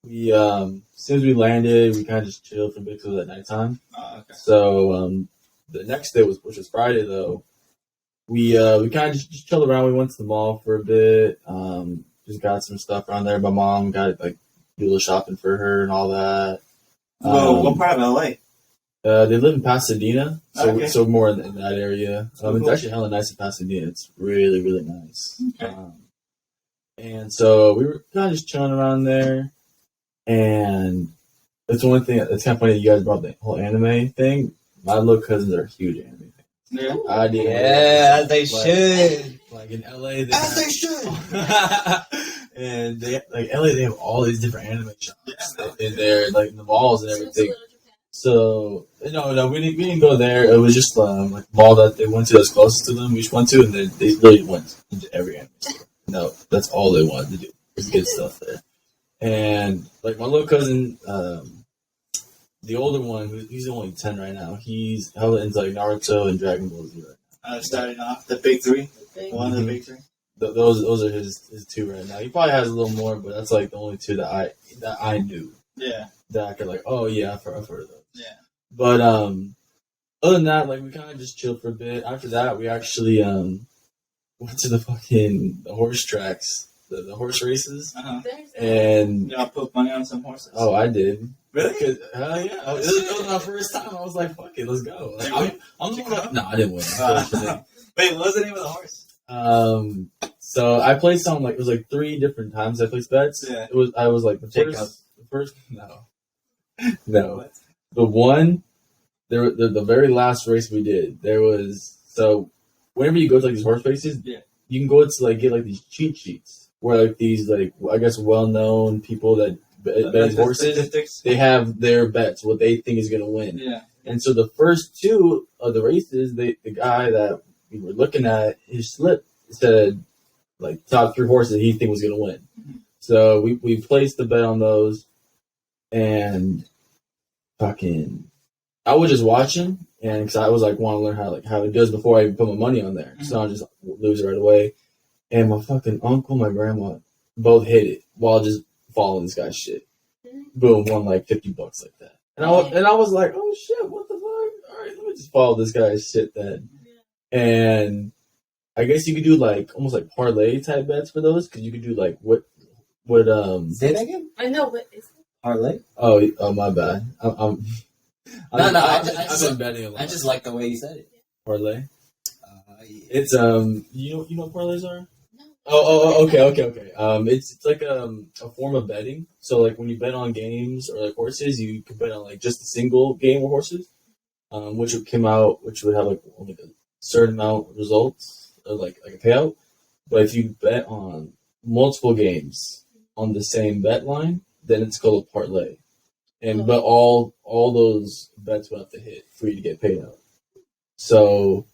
we as soon as we landed, we kind of just chilled for a bit because it was at nighttime. Oh, okay. So the next day which was Friday though, we kind of just chilled around. We went to the mall for a bit. Just got some stuff around there. My mom got like do a little shopping for her and all that. Well, what part of LA? They live in Pasadena, so Okay. so more in that area. It's Cool. actually hella nice in Pasadena. It's really really nice. Okay. And so we were kind of just chilling around there, and it's one thing. It's kind of funny that you guys brought the whole anime thing. My little cousins are huge anime fans. Yeah. I did. Yeah, they should. Like in LA, As they should. and they like LA, they have all these different anime shops Yeah. in there, like in the malls and So it's a everything. little Japan. So no, we didn't go there. It was just like a mall that they went to that's closest to them. We just went to, and they literally went into every anime store. No, that's all they wanted to do was get stuff there. And like my little cousin, the older one, he's only 10 right now. He's hella into like Naruto and Dragon Ball Z right Starting off the big three. Big. One of the Mhm. big three. now. Those are his two right now. He probably has a little more, but that's like the only two that I knew Yeah. that I could like. Oh yeah, I've heard of those. Yeah. But other than that, like we kind of just chilled for a bit. After that, we actually went to the horse tracks, the horse races, There's and Y'all put money on some horses. oh, I did. Really? Because, hell yeah, it was my first time. I was like, "Fuck it, let's go." Like, I'm the one. No, I didn't win. Wait, what was the name of the horse? So I placed on like it was like 3 different times I placed bets. Yeah. I was like Jacob. the first no. The one, the very last race we did, there was so whenever you go to like these horse races, Yeah. you can go to like get like these cheat sheets where like these like I guess well known people that bet The horses, statistics? they have their bets what they think is gonna win. Yeah. And so the first 2 of the races, the guy that we were looking at, his slip said like top 3 horses he think was gonna win. So we placed the bet on those, and fucking I was just watching, and because I was like want to learn how it does before I even put my money on there, so I just lose it right away. And my fucking uncle, my grandma, both hit it while just following this guy's shit. Boom, won like $50 like that. And I was like, oh shit, what the fuck? All right, let me just follow this guy's shit then. And I guess you could do like almost like parlay type bets for those because you could do like what Say that again. I know, but it's Parlay. oh my bad. I'm I I've been betting a lot. I just like the way you said it. parlay. Yeah. It's you know what parlays are? no. Okay. It's like a form of betting. So like when you bet on games or like horses, you can bet on like just a single game of horses, which would have like only a certain amount of results or like a payout. But if you bet on multiple games on the same bet line, then it's called a parlay. And but all those bets will have to hit for you to get paid out. So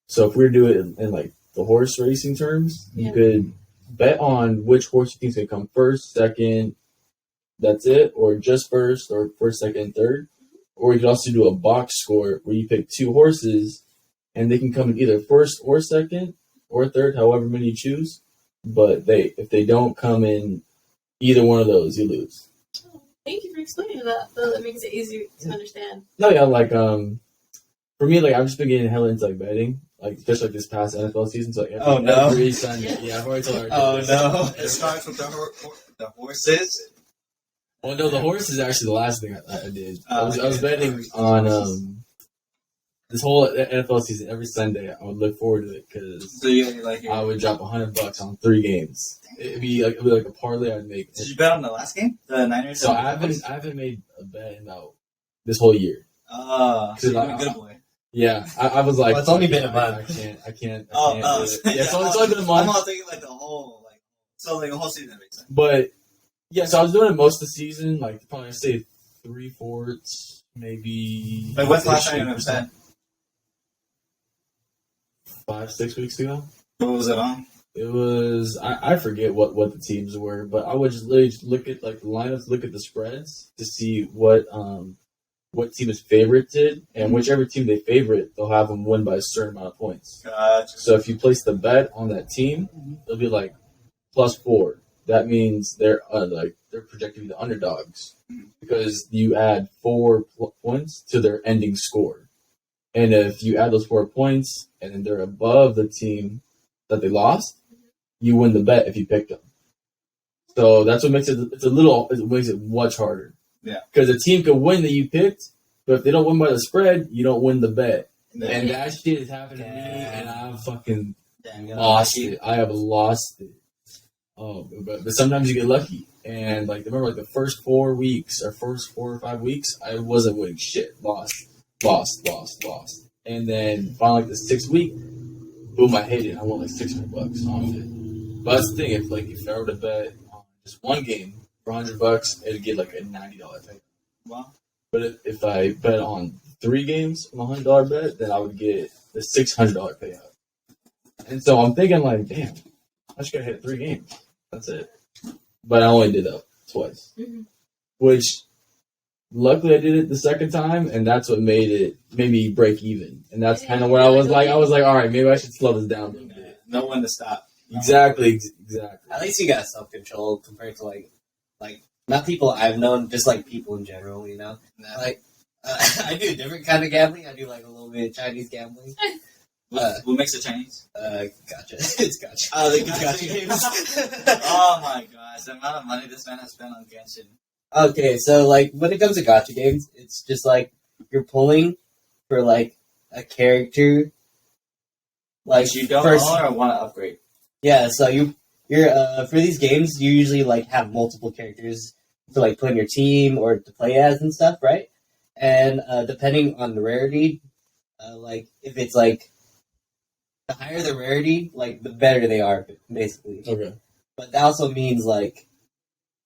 if we were to do it in like the horse racing terms, you Yeah. could bet on which horse you think is gonna come first, second, that's it, or just first, or first, second, third. Or you could also do a box score where you pick 2 horses and they can come in either first or second or third, however many you choose. But if they don't come in either one of those, you lose. Oh, thank you for explaining that. So that makes it easier to understand. No, yeah, like for me, like I've just been getting hella into like betting, like especially like this past NFL season. So like every Sunday, yeah, I've already told her. Oh no. It starts with the horses. Well, no, the horse is actually the last thing I did. I was Okay. betting on this whole NFL season. Every Sunday, I would look forward to it because So you like I would drop $100 on 3 games. It'd be like a parlay I'd make. Did you bet on the last game? The Niners? So I haven't made a bet in about this whole year. So you're Like, a good boy. Yeah, I was like, Well, it's only been a month. I can't. Oh, do it. Yeah, so it's only been a I'm month. not thinking like the whole like the whole season makes sense. But yeah, so I was doing it most of the season, like probably say 3/4, maybe. Like when's the last time you ever bet? 5-6 weeks ago. What was it on? It was I forget what the teams were, but I would just literally just look at like the lineups, look at the spreads to see what team is favorited, and whichever team they favorite, they'll have them win by a certain amount of points. Gotcha. So if you place the bet on that team, it'll be like +4. that means they're projected to be the underdogs because you add 4 points to their ending score, and if you add those 4 points and then they're above the team that they lost, you win the bet if you pick them. So that's what makes it. It makes it much harder. Yeah. Because a team could win that you picked, but if they don't win by the spread, you don't win the bet. Yeah. And that shit has happened to me, and I've fucking Damn, lost it. I have lost it. Oh, but sometimes you get lucky. And like remember, like the first 4 weeks or first 4 or 5 weeks, I wasn't winning shit. Lost. And then finally, like the 6th week, boom, I hit it. I won like $600 off it. But that's the thing. If I were to bet on just one game for $100, it'd get like a $90 pay. Wow. But if I bet on 3 games on a $100 bet, then I would get the $600 payout. And so I'm thinking like, damn, I just gotta hit 3 games. That's it. But I only did that twice. Mm-hmm. Which, luckily I did it the 2nd time, and that's what made me break even. And that's kind of where I was like, all right, maybe I should slow this down a little bit. Know when to stop. Exactly. At least you got self-control compared to like not people I've known, just like people in general, you know? Like, I do a different kind of gambling. I do like a little bit of Chinese gambling. What makes it Chinese? Gotcha. It's gotcha. Oh, the gotcha games. Oh my gosh, the amount of money this man has spent on Genshin. Okay, so like when it comes to gotcha games, it's just like you're pulling for like a character. Like you don't own or want to upgrade. Yeah, so you're for these games you usually like have multiple characters to like put in your team or to play as and stuff, right? And depending on the rarity, like if it's like the higher the rarity, like the better they are, basically. Okay. But that also means like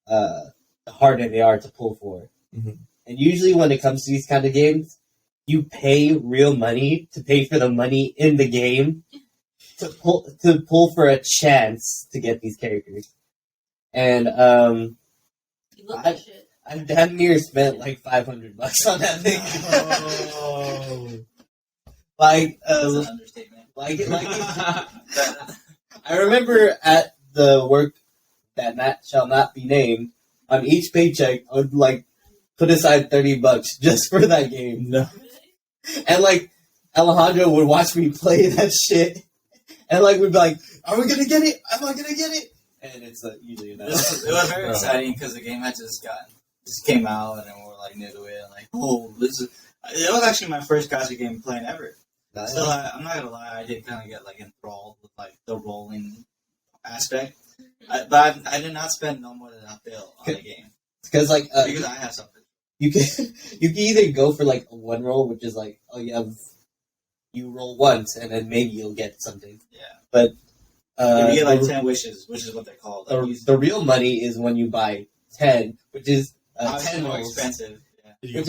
the harder they are to pull for. Mm-hmm. And usually when it comes to these kind of games, you pay real money to pay for the money in the game to pull for a chance to get these characters. And I've damn near spent like $500 on that thing. Oh. Like That's an understatement. Like I remember at the work that shall not be named, on each paycheck I would like put aside $30 just for that game. No. And like Alejandro would watch me play that shit, and like we'd be like, "Are we gonna get it? Am I gonna get it?" And it's usually not. It was very exciting because the game had just came out, and then we were like new to it, and like, oh, it was actually my first gotcha game playing ever. Nice. So I'm not gonna lie, I did kind of get like enthralled with like the rolling aspect, but I did not spend no more than a bill on the game Because like because I have something. you can either go for like a one roll, which is like you roll once and then maybe you'll get something. Yeah. But you get like 10 wishes, which is what they call it. The real money is when you buy 10, which is 10 more rolls, expensive. Yeah.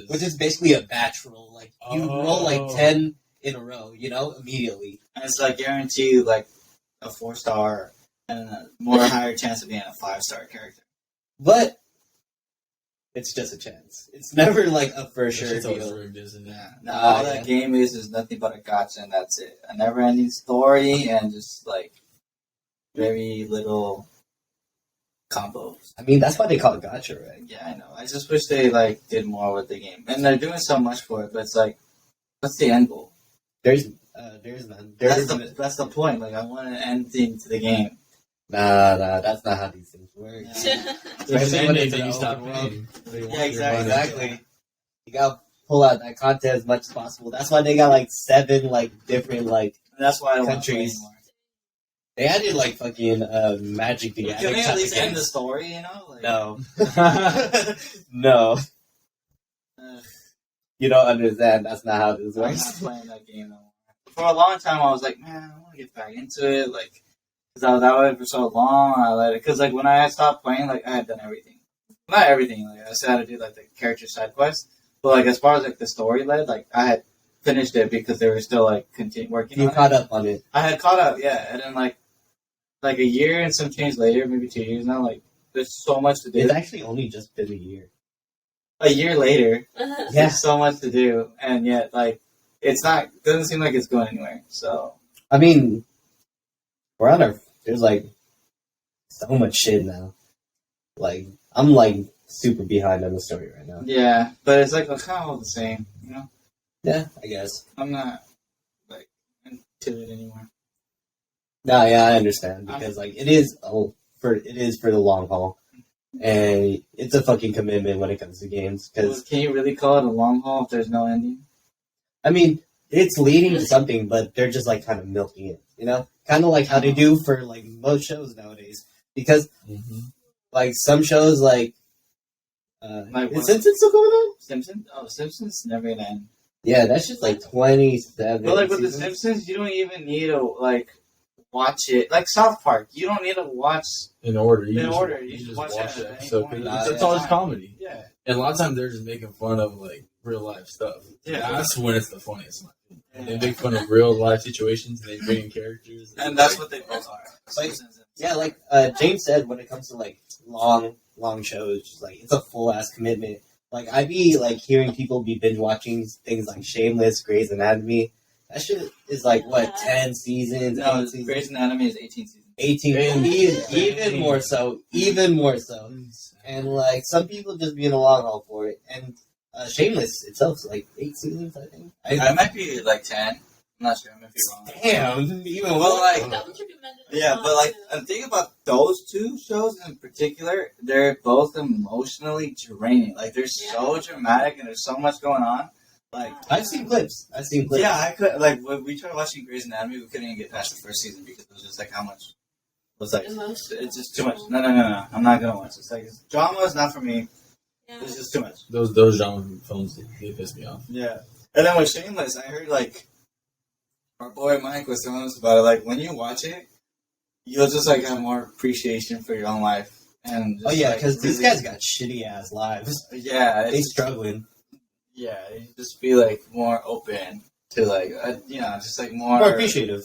which is basically a batch roll. Like you roll like 10 in a row, you know, immediately. And it's like guaranteed like a 4-star and a more higher chance of being a 5-star character. But it's just a chance. It's never like a for sure deal. Rigged, isn't it? Yeah. No, all that game is nothing but a gotcha, and that's it. A never-ending story and just like very little combos. I mean, that's why they call it gotcha, right? Yeah, I know. I just wish they like did more with the game, and they're doing so much for it. But it's like, what's the end goal? There's none. That's the point. Like, I want an ending to the game. Nah, that's not how these things work. Yeah. Especially when it's an you stop open world. paying. Yeah, Exactly. You gotta pull out that content as much as possible. That's why they got like 7 like different like And that's why I don't want to play countries. anymore. They added like fucking Magic the Can Gathering. we type at of least end games. the story? You know? Like, No. No. ugh, You don't understand. That's not how this I'm works. not playing that game no more. For a long time, I was like, man, I want to get back into it. Like, because I was that way for so long. I let it. Because like when I stopped playing, like I had done everything. Not everything. Like I still had to do like the character side quests. But like as far as like the story led, like I had finished it because they were still like working You on caught it. up on it. I had caught up, yeah. And then like a year and some change later, maybe 2 years now, like there's so much to do. It's actually only just been a year. A year later, Yeah. there's so much to do, and yet like it's not doesn't seem like it's going anywhere. So I mean, we're on our. There's like so much shit now. Like, I'm like super behind on the story right now. Yeah, but it's like kind of all the same, you know. Yeah, I guess. I'm not like into it anymore. No, yeah, I understand because like it is for the long haul, and it's a fucking commitment when it comes to games. Because Can you really call it a long haul if there's no ending? I mean, it's leading to something, but they're just like kind of milking it, you know, kind of like how they do for like most shows nowadays. Because like some shows, like is Simpsons still going on? Simpsons? Oh, Simpsons never gonna end. Yeah, that's just like 27. But like with seasons. the Simpsons, you don't even need to like watch it. Like South Park, you don't need to watch in order. You just watch it. it. So it's always comedy. Yeah. And a lot of times they're just making fun of like real life stuff. Yeah. That's when it's the funniest. They make fun of real life situations and they bring in characters. And that's what they both are. Like, yeah, like James said, when it comes to like long shows, like it's a full ass commitment. Like I be like hearing people be binge watching things like Shameless, Grey's Anatomy. That shit is like what 10 seasons. No, 8 seasons? Grey's Anatomy is 18 seasons. 18, even more so, and like some people just be in a long haul for it. And Shameless itself is like 8 seasons, I think. I might be like 10. I'm not sure. I might be wrong. Damn, even Well, more. like, That was recommended. yeah, but like, the thing about those two shows in particular, they're both emotionally draining. Like, they're so dramatic and there's so much going on. Like, I've seen clips. yeah, I could, like, when we tried watching Grey's Anatomy, we couldn't even get past the first season because it was just like how much. It was like, it's just too much. No. I'm not gonna watch it. It's like, drama is not for me. Yeah. It's just too much. Those genre films, they piss me off. Yeah. And then with Shameless, I heard, like, our boy Mike was telling us about it. Like, when you watch it, you'll just, like, have more appreciation for your own life. And just, Oh yeah, like, because these really- guys got shitty ass lives. Yeah. They It's, struggling. yeah, you just be, like, more open to, like, you know, just, like, more... More appreciative.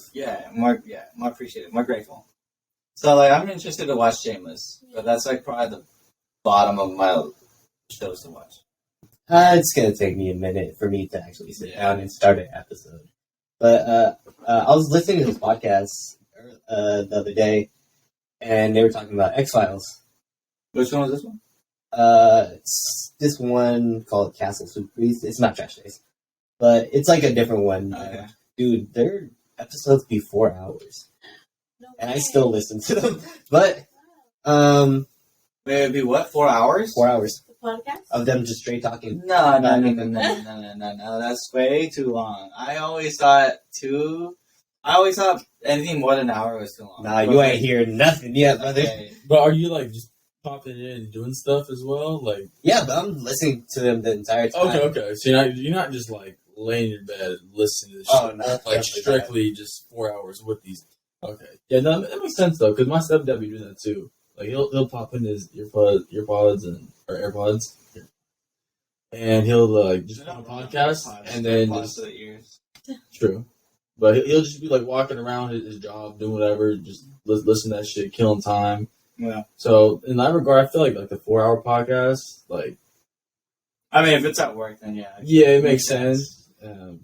more appreciative, more grateful. So, like, I'm interested to watch Shameless. But that's, like, probably the bottom of my shows to watch. It's gonna take me a minute for me to actually sit down and start an episode. But I was listening to this podcast the other day, and they were talking about X-Files. Which one was this one? It's this one called Castle Soup Priest. It's not Trash Days, but it's like a different one. Okay. Dude, their episodes be 4 hours, No and I way. still listen to them. But Wait, it'd be what, 4 hours? 4 hours The podcast? of them just straight talking. No, that's way too long. I always thought anything more than an hour was too long. Nah, you ain't hearing nothing yet, brother. Okay. But are you like just popping in and doing stuff as well? Like Yeah, but I'm listening to them the entire time. okay. So you're not just like laying in your bed listening to this Oh, shit. no, Like definitely strictly just 4 hours with these. Okay. Yeah, no, that makes sense though, because my stepdad be doing that too. Like he'll pop in his earpods or AirPods, and he'll like just put on a podcast and then just to the ears. true. But he'll just be like walking around his job, doing whatever, just listen to that shit, killing time. Yeah. So in that regard, I feel like the 4 hour podcast, like I mean, if it's at work, then yeah. yeah, it makes sense.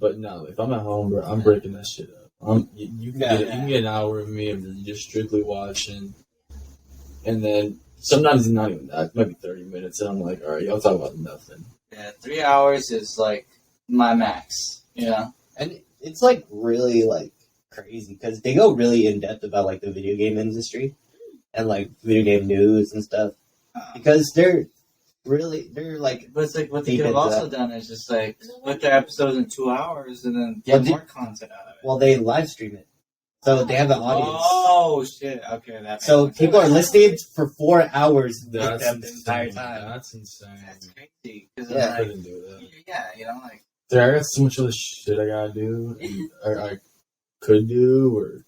But no, if I'm at home, bro, I'm breaking that shit up. You can get an hour of me if you're just strictly watching, and then sometimes not even that, maybe 30 minutes, and I'm like, all right, y'all talk about nothing. Yeah, 3 hours is like my max. You know. And it's like really like crazy because they go really in depth about like the video game industry and like video game news and stuff because they're like But it's like what they deep could have into also done is just like put their episodes in 2 hours and then Well, get more content out of it. well they live stream it, so they have an audience. Oh shit! Okay, that. So makes people are sense. listening for 4 hours with That's them the entire insane. time. That's insane. That's crazy. Cause Yeah. I couldn't do that. yeah, you know, like Dude, I got so much other shit I gotta do, and I could do, or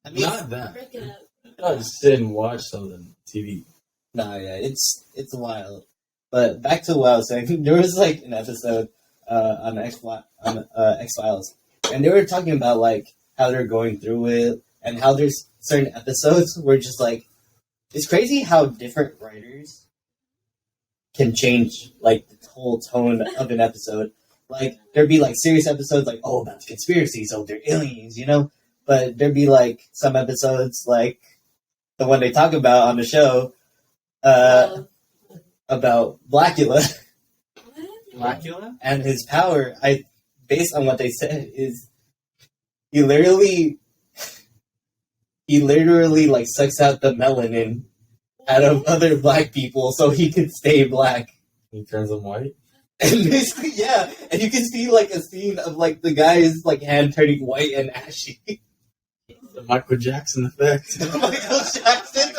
I mean, not that. Break it up. I just sit and watch something TV. nah, yeah, it's wild. But back to what I was saying, there was like an episode on X-Files, and they were talking about like how they're going through it and how there's certain episodes where just like it's crazy how different writers can change like the whole tone of an episode. Like there'd be like serious episodes like about the conspiracy, so they're aliens, you know. But there'd be like some episodes like the one they talk about on the show, about Blackula Blackula? and his power. Based on what they said, is he literally like sucks out the melanin out of other black people so he could stay black. He turns them white. And basically, yeah, and you can see like a scene of like the guy's like hand turning white and ashy. The Michael Jackson effect. Michael Jackson.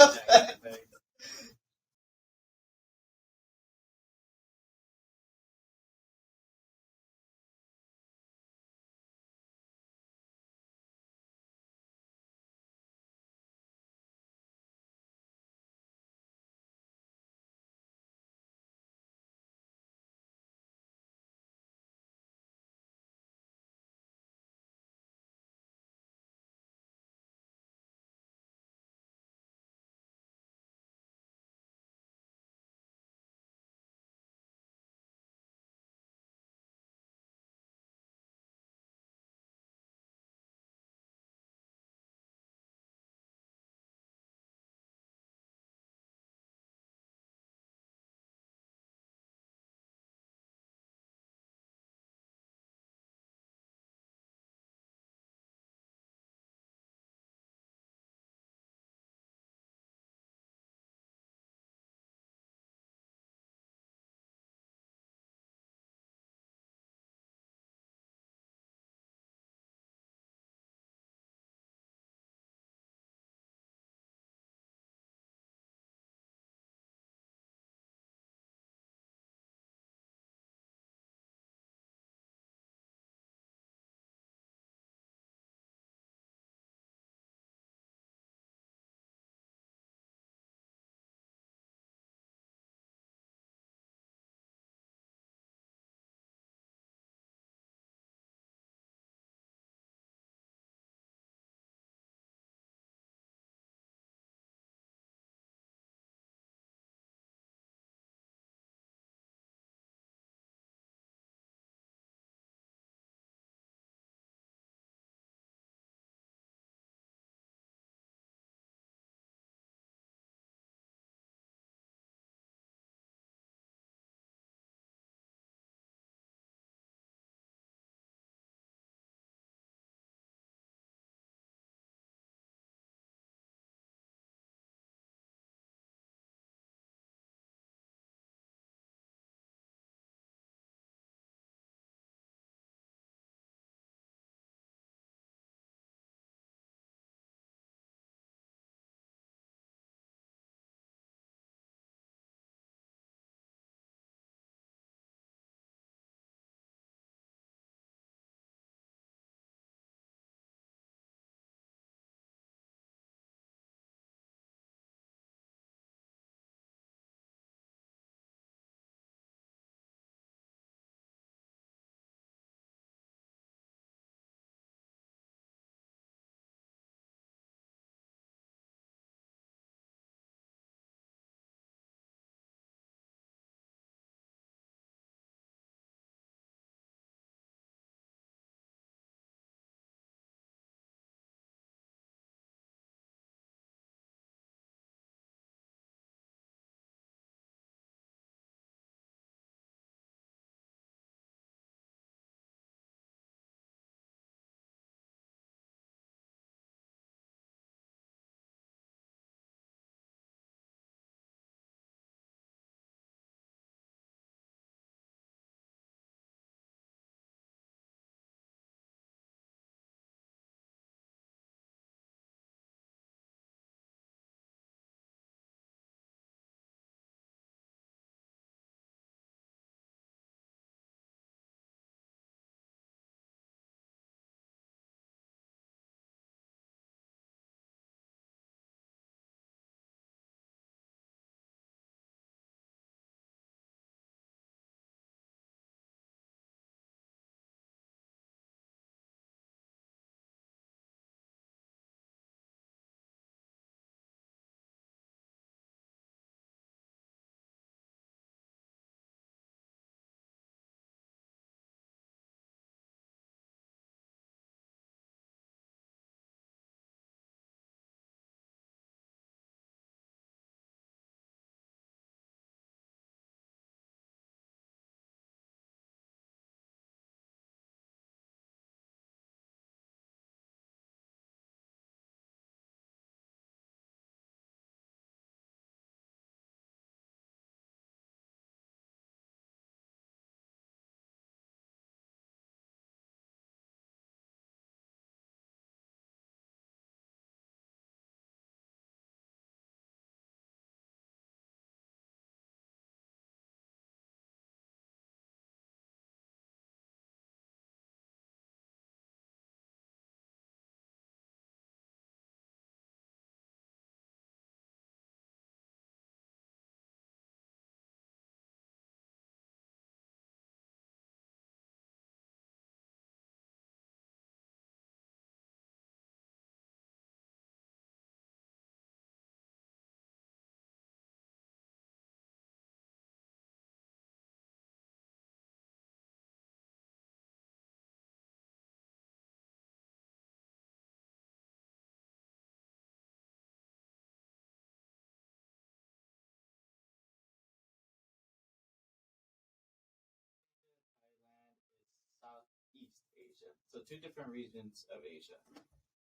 So 2 different regions of Asia.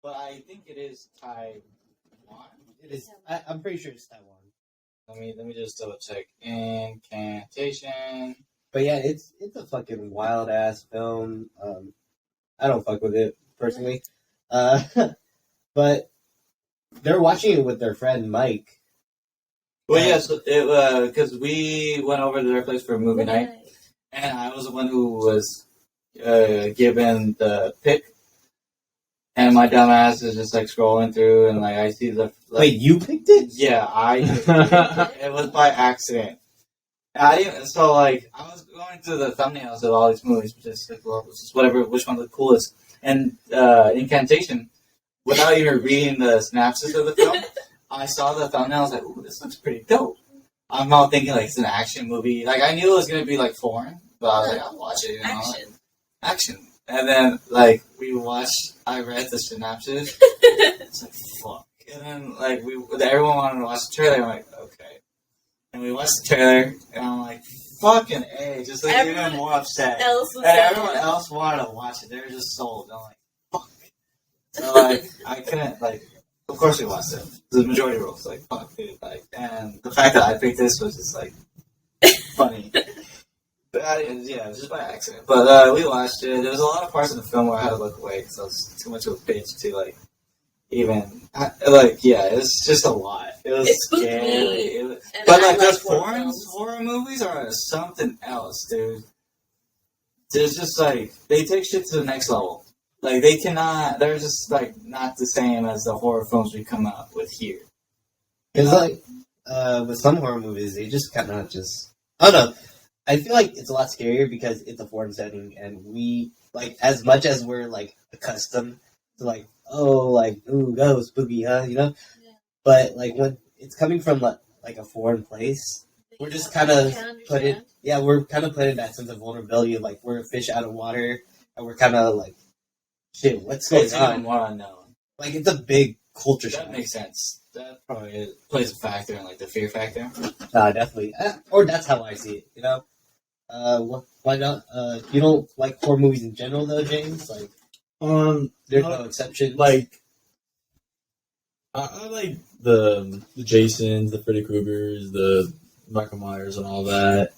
But I think it is Taiwan. It is. I'm pretty sure it's Taiwan. Let me just double check. Incantation. But yeah, it's a fucking wild ass film. I don't fuck with it personally. But they're watching it with their friend Mike. Well, yeah, so because we went over to their place for a movie night, and I was the one who was given the pick, and my dumb ass is just like scrolling through, and like I see the Wait, you picked it? yeah, it was by accident. I didn't, so like I was going through the thumbnails of all these movies, just like, well, whatever, which one looked coolest, and Incantation, without even reading the synopsis of the film. I saw the thumbnail. I was like, "Ooh, this looks pretty dope." I'm not thinking like it's an action movie. Like I knew it was gonna be like foreign, but I was like, "I'll watch it." You know? Action. And then like we watched. I read the synopsis. It's like fuck. And then like everyone wanted to watch the trailer. I'm like, okay. And we watched the trailer, and I'm like, fucking A. Just like everyone even more upset. And everyone else wanted to watch it. They were just sold. I'm like, fuck. So like I couldn't like. Of course we watched it. The majority rules, like, fuck, dude. Like, and the fact that I picked this was just, like, funny. But yeah, it was just by accident. But we watched it. There was a lot of parts of the film where I had to look away because I was too much of a bitch to, like, even... yeah, it's just a lot. It was scary. But, like, those foreign horror movies are something else, dude. There's just, like, they take shit to the next level. Like, they cannot, they're just, like, not the same as the horror films we come out with here. It's like, with some horror movies, they just kind of just, I don't know. I feel like it's a lot scarier because it's a foreign setting, and we, like, as much as we're, like, accustomed to, like, oh, like, ooh, go, spooky, huh, you know? Yeah. But, like, when it's coming from, like a foreign place, we're just kind of put in that sense of vulnerability, like, we're a fish out of water, and we're kind of, like, shit, what's going on? Even more unknown. Like, it's a big culture shock. That makes sense. That probably plays a factor in, like, the fear factor. Definitely. Or that's how I see it, you know? Why not? You don't like horror movies in general, though, James? Like, there's no exception. Like, I like the Jasons, the Freddy Kruegers, the Michael Myers, and all that.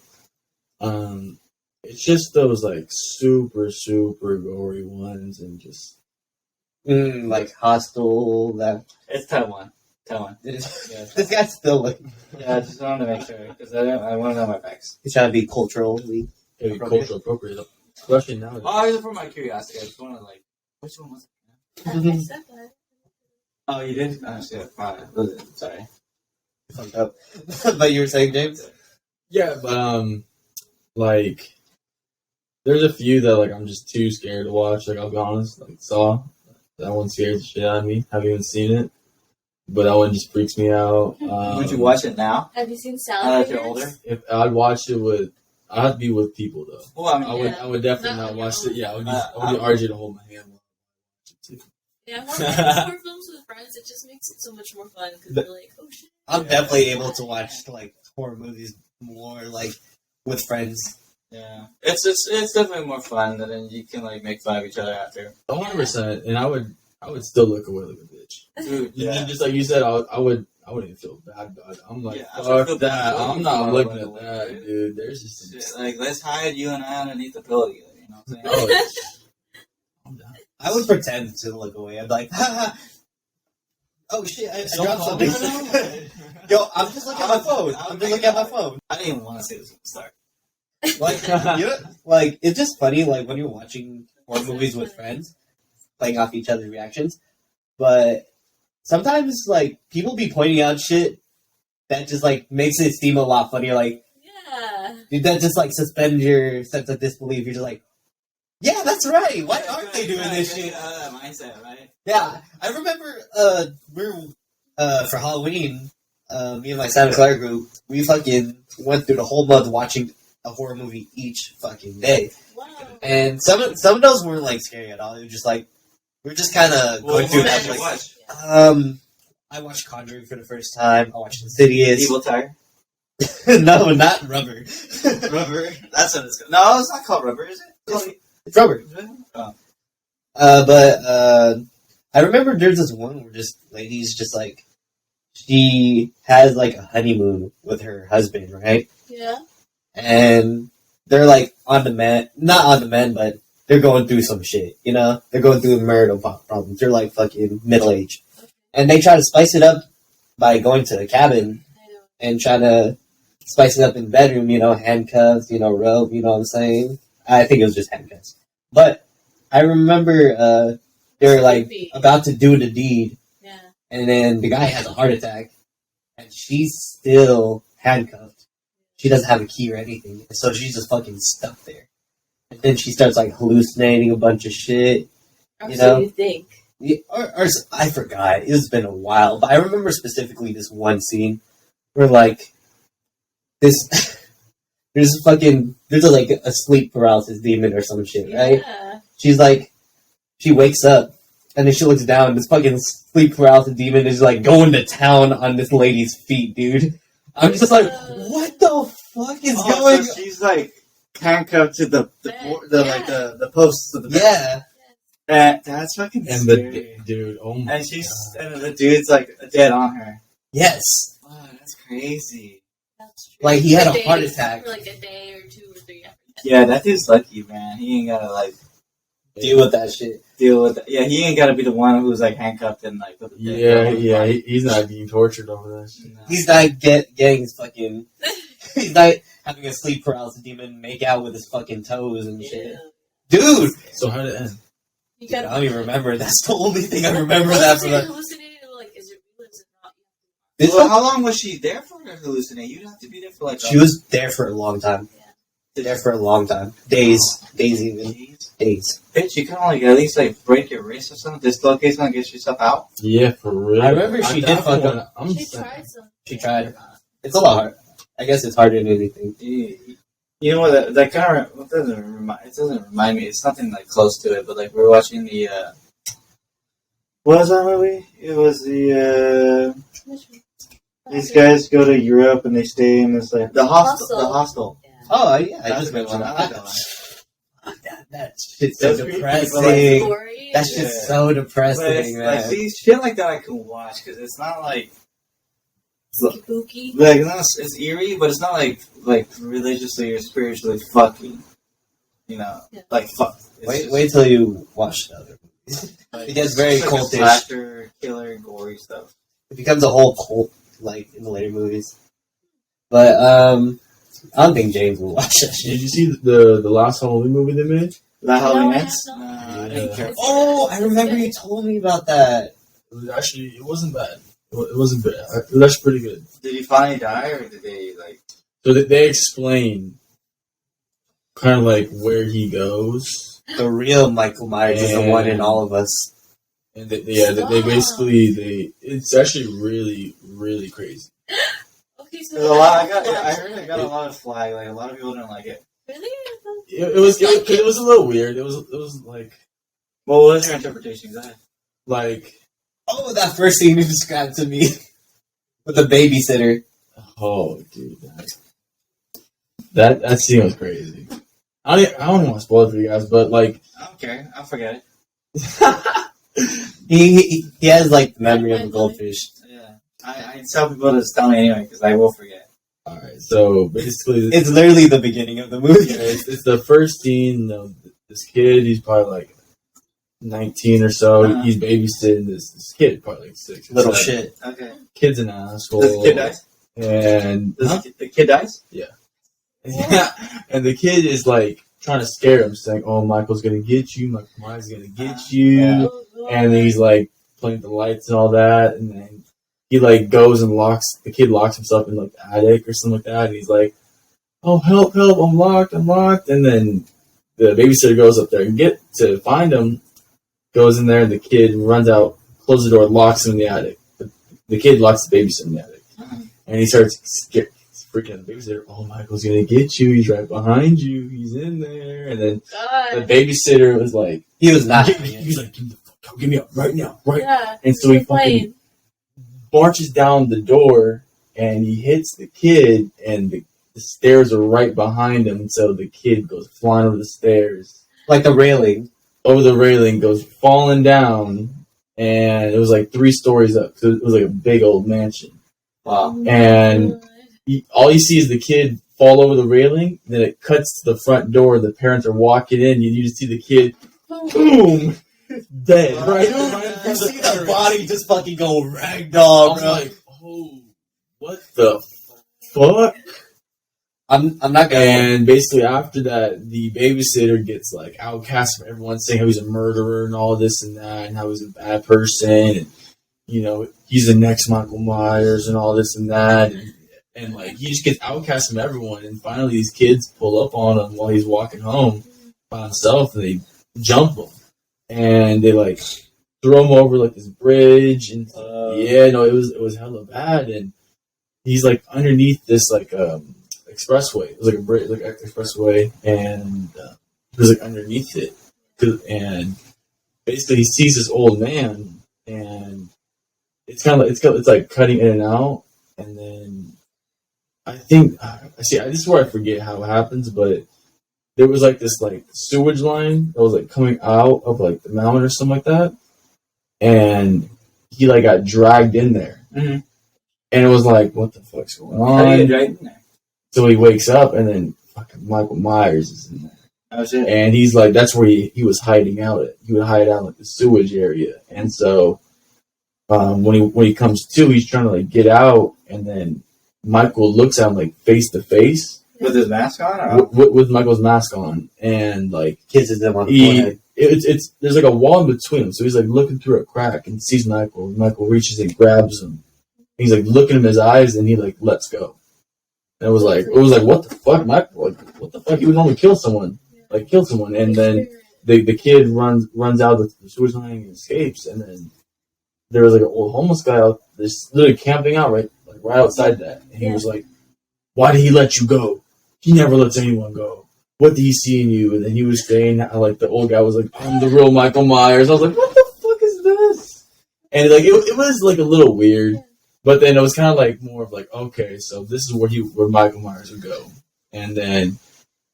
It's just those, like, super, super gory ones and just... like Hostel, that... It's Taiwan. This guy's still like... Yeah, I just wanted to make sure, because I want to know my facts. He's trying to be culturally appropriate. The question now is... Oh, it was for my curiosity. I just wanted to, like... Which one was it? Oh, you did? Oh, shit. Sorry. Fucked up. But you were saying, James? Yeah, but, like... There's a few that, like, I'm just too scared to watch. Like, I'll be honest. Like, Saw. That one scares the shit out of me. Haven't even seen it. But that one just freaks me out. Would you watch it now? Have you seen Now Salad? that you're older? If I'd watch it with... I'd have to be with people, though. Well, I mean, I would definitely not watch it. Yeah, I would need RJ to hold my hand while I watch it, too. Yeah, horror films with friends, it just makes it so much more fun because you're like, oh shit. I'm definitely able to watch, like, horror movies more, like, with friends. Yeah, it's definitely more fun, and then you can like make fun of each other after. 100%, and I would still look away like a bitch. Dude, yeah. Just like you said, I wouldn't even feel bad about it. I'm like, fuck that. I'm not looking at that, dude. There's just like, let's hide you and I underneath the pillow together. You know what I'm saying? I'm down. I would pretend to look away. I'd be like, ha ha. Oh shit! I dropped something. Yo, I'm just looking at my phone. I didn't even want to say this from the start. Like, you know, like, it's just funny, like, when you're watching horror movies with friends, playing off each other's reactions, but sometimes, like, people be pointing out shit that just, like, makes it seem a lot funnier, like, dude, that just, like, suspend your sense of disbelief. You're just like, yeah, that's right, why aren't they doing this shit? That mindset, right? Yeah, I remember, for Halloween, me and my Santa Clara group, we fucking went through the whole month watching a horror movie each fucking day. Wow. And some of those weren't like scary at all. It was just like we were just kind of going through that. Like, I watched Conjuring for the first time. I watched Insidious. Evil Tire. No, not Rubber. Rubber. That's what it's called. No, it's not called Rubber, is it? It's Rubber. Oh. But I remember there's this one where just ladies just like she has like a honeymoon with her husband, right? Yeah. And they're like on the mend, not on the mend, but they're going through some shit, you know? They're going through marital problems. They're like fucking middle age. And they try to spice it up by going to the cabin and trying to spice it up in the bedroom, you know, handcuffs, you know, rope, you know what I'm saying? I think it was just handcuffs. But I remember they were like about to do the deed. Yeah. And then the guy has a heart attack. And she's still handcuffed. She doesn't have a key or anything. So she's just fucking stuck there. And then she starts like hallucinating a bunch of shit. Or You so know? you think. Yeah, or I forgot. It's been a while. But I remember specifically this one scene where like this there's like a sleep paralysis demon or some shit, right? Yeah. She's like she wakes up and then she looks down and this fucking sleep paralysis demon is like going to town on this lady's feet, dude. I'm just like, what the fuck is going So she's like handcuffed to the posts of the bed. Yeah. That's fucking And scary. the dude, oh my And and the dude's like dead on her. Yes. Oh, that's crazy. That's true. Like he had a Days, heart attack. For like a day or 2 or 3 after that. Yeah, that dude's lucky, man. He ain't gotta like Deal with that shit. deal with that. Yeah, he ain't gotta be the one who's like handcuffed and like with the he's not being tortured over this. No. He's not getting his fucking. He's not having a sleep paralysis demon make out with his fucking toes and shit. Dude! So how did it end? You I gotta don't even remember. That's the only thing I remember Was that it from the. hallucinated or like is it real? Is it not? This Well, one, how long was she there for to hallucinate? You'd have to be there for like she was there for a long time. There for a long time. Days even. Days. Bitch, you can like at least like break your wrist or something, dislocate something, get yourself out. Yeah, for real. I remember she did fuck definitely up. wanna- I'm She saying- tried something. She tried. It's a lot hard. I guess it's harder than anything. You know what? That kind of it doesn't remind me. It's something like close to it, but like we're watching the. What was that movie? It was the. These guys go to Europe and they stay in this like the hostel. The hostel. Yeah. Oh, yeah. I That's just a good mentioned one. I like that one. That shit's so That's pretty depressing. creepy, Story. That shit's Yeah. so But depressing, it's, man. like see, shit like that I can watch because it's not like Spooky. like it's eerie, but it's not like religiously or spiritually fucking. You know, Yeah. like fuck. It's Wait till you watch the other movies. like, It gets very it's like a cultish. slasher, killer, gory stuff. It becomes a whole cult, like, in the later movies. But, I don't think James will watch that shit. Did you see the last Halloween movie they made? La No, Halloween I Ends? have not. Nah, I Yeah. didn't care. Oh, I remember you told me about that. It was actually, it wasn't bad. It wasn't bad. It was actually pretty good. Did he finally die, or did they like? So they explain kind of like where he goes, The real Michael Myers is the one in all of us. and they basically it's actually really really crazy. Okay, so There's a lot. I heard it got a lot of flag. Like a lot of people didn't like it. Really? It was a little weird. It was like Well, what was your interpretation? Go ahead. like Oh, that first scene you described to me. With the babysitter. oh dude that scene was crazy. I don't want to spoil it for you guys, but like I don't care. I'll forget it. He has, like, the memory of a goldfish. Yeah, I tell people to tell me anyway because I will forget. all right. So basically, It's literally the beginning of the movie. it's the first scene of this kid. He's probably like 19 or so. Uh-huh. He's babysitting this kid, probably like 6 or Little 7. shit. Okay. Kid's an asshole. Does the kid dies? And The kid dies? yeah, and the kid is like trying to scare him, saying, "Oh, Michael's gonna get you. Michael Myers is gonna get you." Yeah. And then he's like playing the lights and all that, and then he like goes and the kid locks himself in like the attic or something like that, and he's like, "Oh, help, I'm locked, and then the babysitter goes up there and get to find him, goes in there, and the kid runs out, closes the door, locks him in the attic. The kid locks the babysitter in the attic, and he starts freaking out the babysitter. Oh, Michael's gonna get you. He's right behind you. He's in there, and then the God. babysitter was like, He was not. he was like, "Give me the fuck out, get me out right now, right." Yeah. And so he fucking Plane. marches down the door and he hits the kid, and the stairs are right behind him, so the kid goes flying over the stairs. Like the railing. over the railing, goes falling down, and it was like 3 stories up. So it was like a big old mansion. Wow. And all you see is the kid fall over the railing. Then it cuts to the front door. The parents are walking in. You just see the kid, boom, dead. Right. You see the body just fucking go ragdoll, I'm bro. like, oh, what the fuck? I'm not gonna. And basically after that, the babysitter gets like outcast from everyone, saying how he's a murderer and all this and that, and how he's a bad person, and you know he's the next Michael Myers and all this and that, and like he just gets outcast from everyone. And finally, these kids pull up on him while he's walking home by himself, and they jump him, and they like throw him over like this bridge, and it was hella bad, and he's like underneath this like expressway. It was like a bridge, like an expressway, and he was like underneath it, and basically he sees this old man, and it's kind of it's like cutting in and out, and then I think this is where I forget how it happens, but there was like this like sewage line that was like coming out of like the mountain or something like that, and he like got dragged in there, and it was like, what the fuck's going on? How do you get right in there? So he wakes up, and then fucking Michael Myers is in there. Oh shit. And he's like, that's where he was hiding out at. He would hide out like the sewage area. And so when he comes to, he's trying to like get out, and then Michael looks at him like face to face. With his mask on? Or? With Michael's mask on. And like Kisses him on the forehead. It's there's like a wall in between them. So he's like looking through a crack and sees Michael. Michael reaches and grabs him. He's like looking in his eyes, and he like lets go. And it was like, what the fuck, Michael? Like, what the fuck? He would normally kill someone, and then the kid runs out of the sewage line and escapes, and then there was like an old homeless guy out, just literally camping out right outside that, and he was like, "Why did he let you go? He never lets anyone go. What did he see in you?" And then he was saying how like the old guy was like, "I'm the real Michael Myers." I was like, "What the fuck is this?" And like it was like a little weird. But then it was kind of like more of like, okay, so this is where Michael Myers would go. And then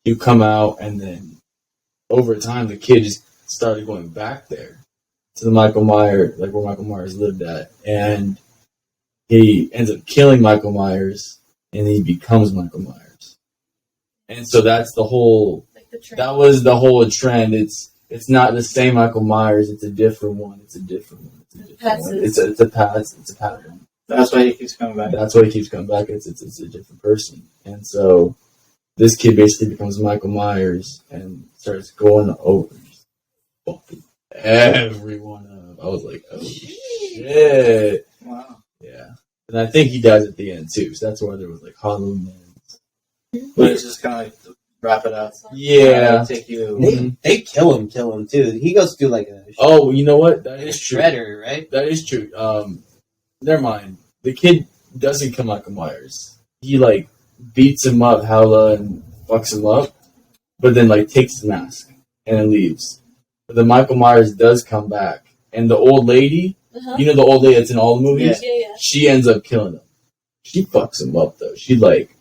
you come out, and then over time, the kid just started going back there to the Michael Myers, like where Michael Myers lived at. And he ends up killing Michael Myers, and he becomes Michael Myers. And so that's the whole, that was the whole trend. It's not the same Michael Myers, it's a different one. It's a pattern. That's why he keeps coming back. That's why he keeps coming back. It's a different person. And so this kid basically becomes Michael Myers and starts going over fucking everyone up. I was like, oh shit. Wow. Yeah. And I think he dies at the end too. So that's why there was like Halloween ends. But it's just kind of like to wrap it up. Yeah. Take you. They kill him too. He goes through like a Oh, you know what? That is true. shredder, right? That is true. Never mind. The kid doesn't kill Michael Myers. He like beats him up, hella, and fucks him up, but then like takes his mask and then leaves. But then Michael Myers does come back, and the old lady, you know the old lady that's in all the movies, she ends up killing him. She fucks him up though. She like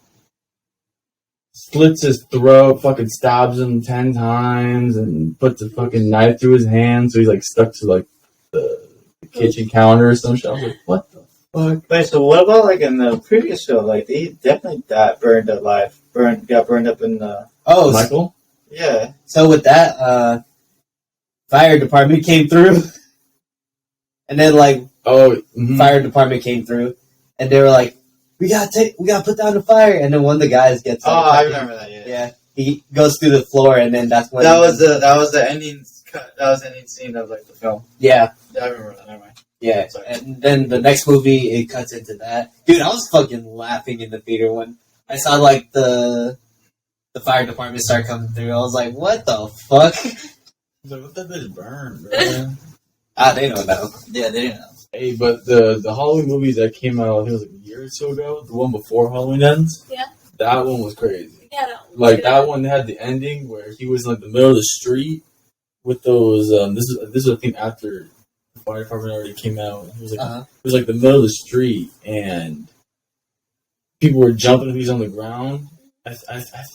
slits his throat, fucking stabs him 10 times, and puts a fucking knife through his hand, so he's like stuck to like the kitchen counter or some shit. I was like, what the fuck? Wait, so what about like in the previous show? Like they definitely got burned alive. Got burned up in the... Oh, Michael? Yeah. So with that, fire department came through, and then like fire department came through, and they were like, we gotta put down the fire, and then one of the guys gets. I remember that. Yeah, he goes through the floor, and then that's when that was the ending cut. That was the ending scene of like the film. Yeah, I remember that. Never mind. Yeah, and then the next movie it cuts into that. Dude, I was fucking laughing in the theater when I saw like the fire department start coming through. I was like, what the fuck? Like, what the bitch burned, bro? They don't know. Yeah, they didn't know. Hey, but the Halloween movies that came out, I think it was like a year or two ago, the one before Halloween Ends, that one was crazy. Yeah, that one had the ending where he was in like the middle of the street with those. This is I think after the fire department already came out. It was like the middle of the street, and people were jumping if he's on the ground. I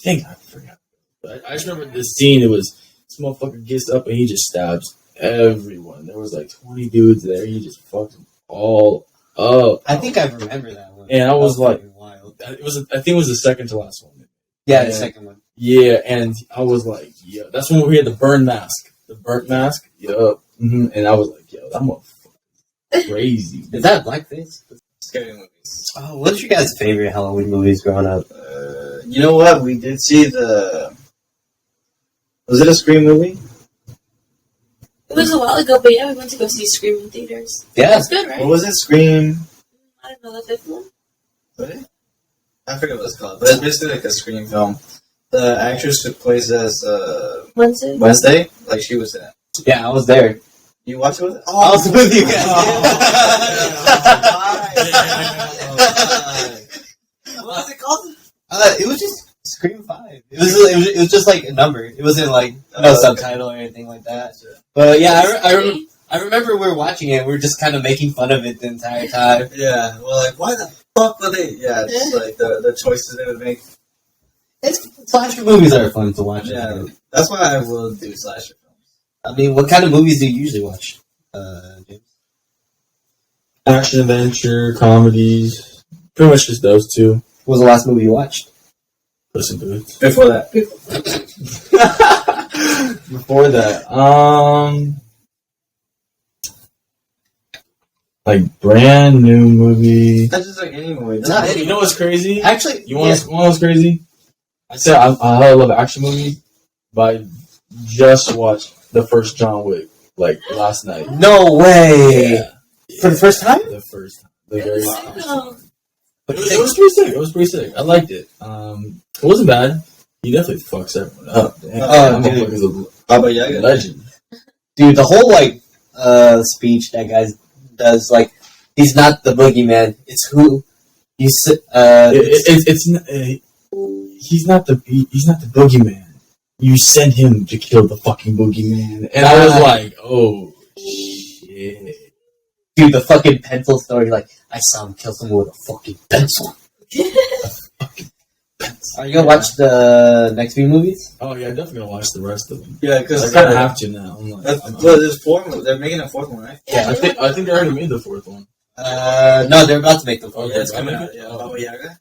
think I forgot. But I just remember this scene. It was This motherfucker gets up and he just stabs everyone. There was like 20 dudes there. He just fucked them all up. I think I remember that one. And I was like, fucking wild. I think it was the second to last one. Yeah, the second one. Yeah, and I was like, yeah, that's when we had the burn mask. The burnt mask? Yup. Mm-hmm. And I was like, yo, that motherfucker crazy. Is that blackface? Scary movies. Oh, what's your guys' favorite Halloween movies growing up? You know what? We did see the. Was it a Scream movie? It was a while ago, but yeah, we went to go see Scream in theaters. Yeah. It's good, right? What was it? Scream. I don't know, the fifth one? What? I forget what it's called, but it's basically like a Scream film. The actress who plays as Wednesday, like she was in it. Yeah, I was there. You watched it with it? I was with you guys. What was it called? It was just Scream 5. It was just like a number. It wasn't like no subtitle or anything like that. But yeah, I remember we were watching it. We were just kind of making fun of it the entire time. Yeah, well, like why the fuck would they? Yeah, just like the choices they would make. Slasher movies are fun to watch. Yeah, that's why I will do slasher films. I mean, what kind of movies do you usually watch, James? Action, adventure, comedies. Pretty much just those two. What was the last movie you watched? Puss in Boots. Before that, Before that, like brand new movie. that's just like any movie. Not You know what's crazy? Actually, You want to know what's crazy? I said I love action movies, but I just watched the first John Wick like last night. No way! Yeah. For the first time? The first time. The very Sick, first. though. It was pretty sick. It was pretty sick. I liked it. It wasn't bad. He definitely fucks everyone up. Damn. Oh, That dude. motherfucker's Baba a Yaga. legend. Dude, the whole like speech that guy does, like, he's not the boogeyman. It's who you He's not the boogeyman. You send him to kill the fucking boogeyman. And I was like, oh shit. Dude, the fucking pencil story, like, I saw him kill someone with a fucking pencil. Are you gonna watch the next few movies? Oh yeah, I'm definitely gonna watch the rest of them. Yeah, I because kind of have to now. I'm like, there's four. They're making a fourth one, right? Yeah, I think they already made the fourth one. No, they're about to make the fourth. Yeah, it's one. coming out. Yeah, Baba Yaga.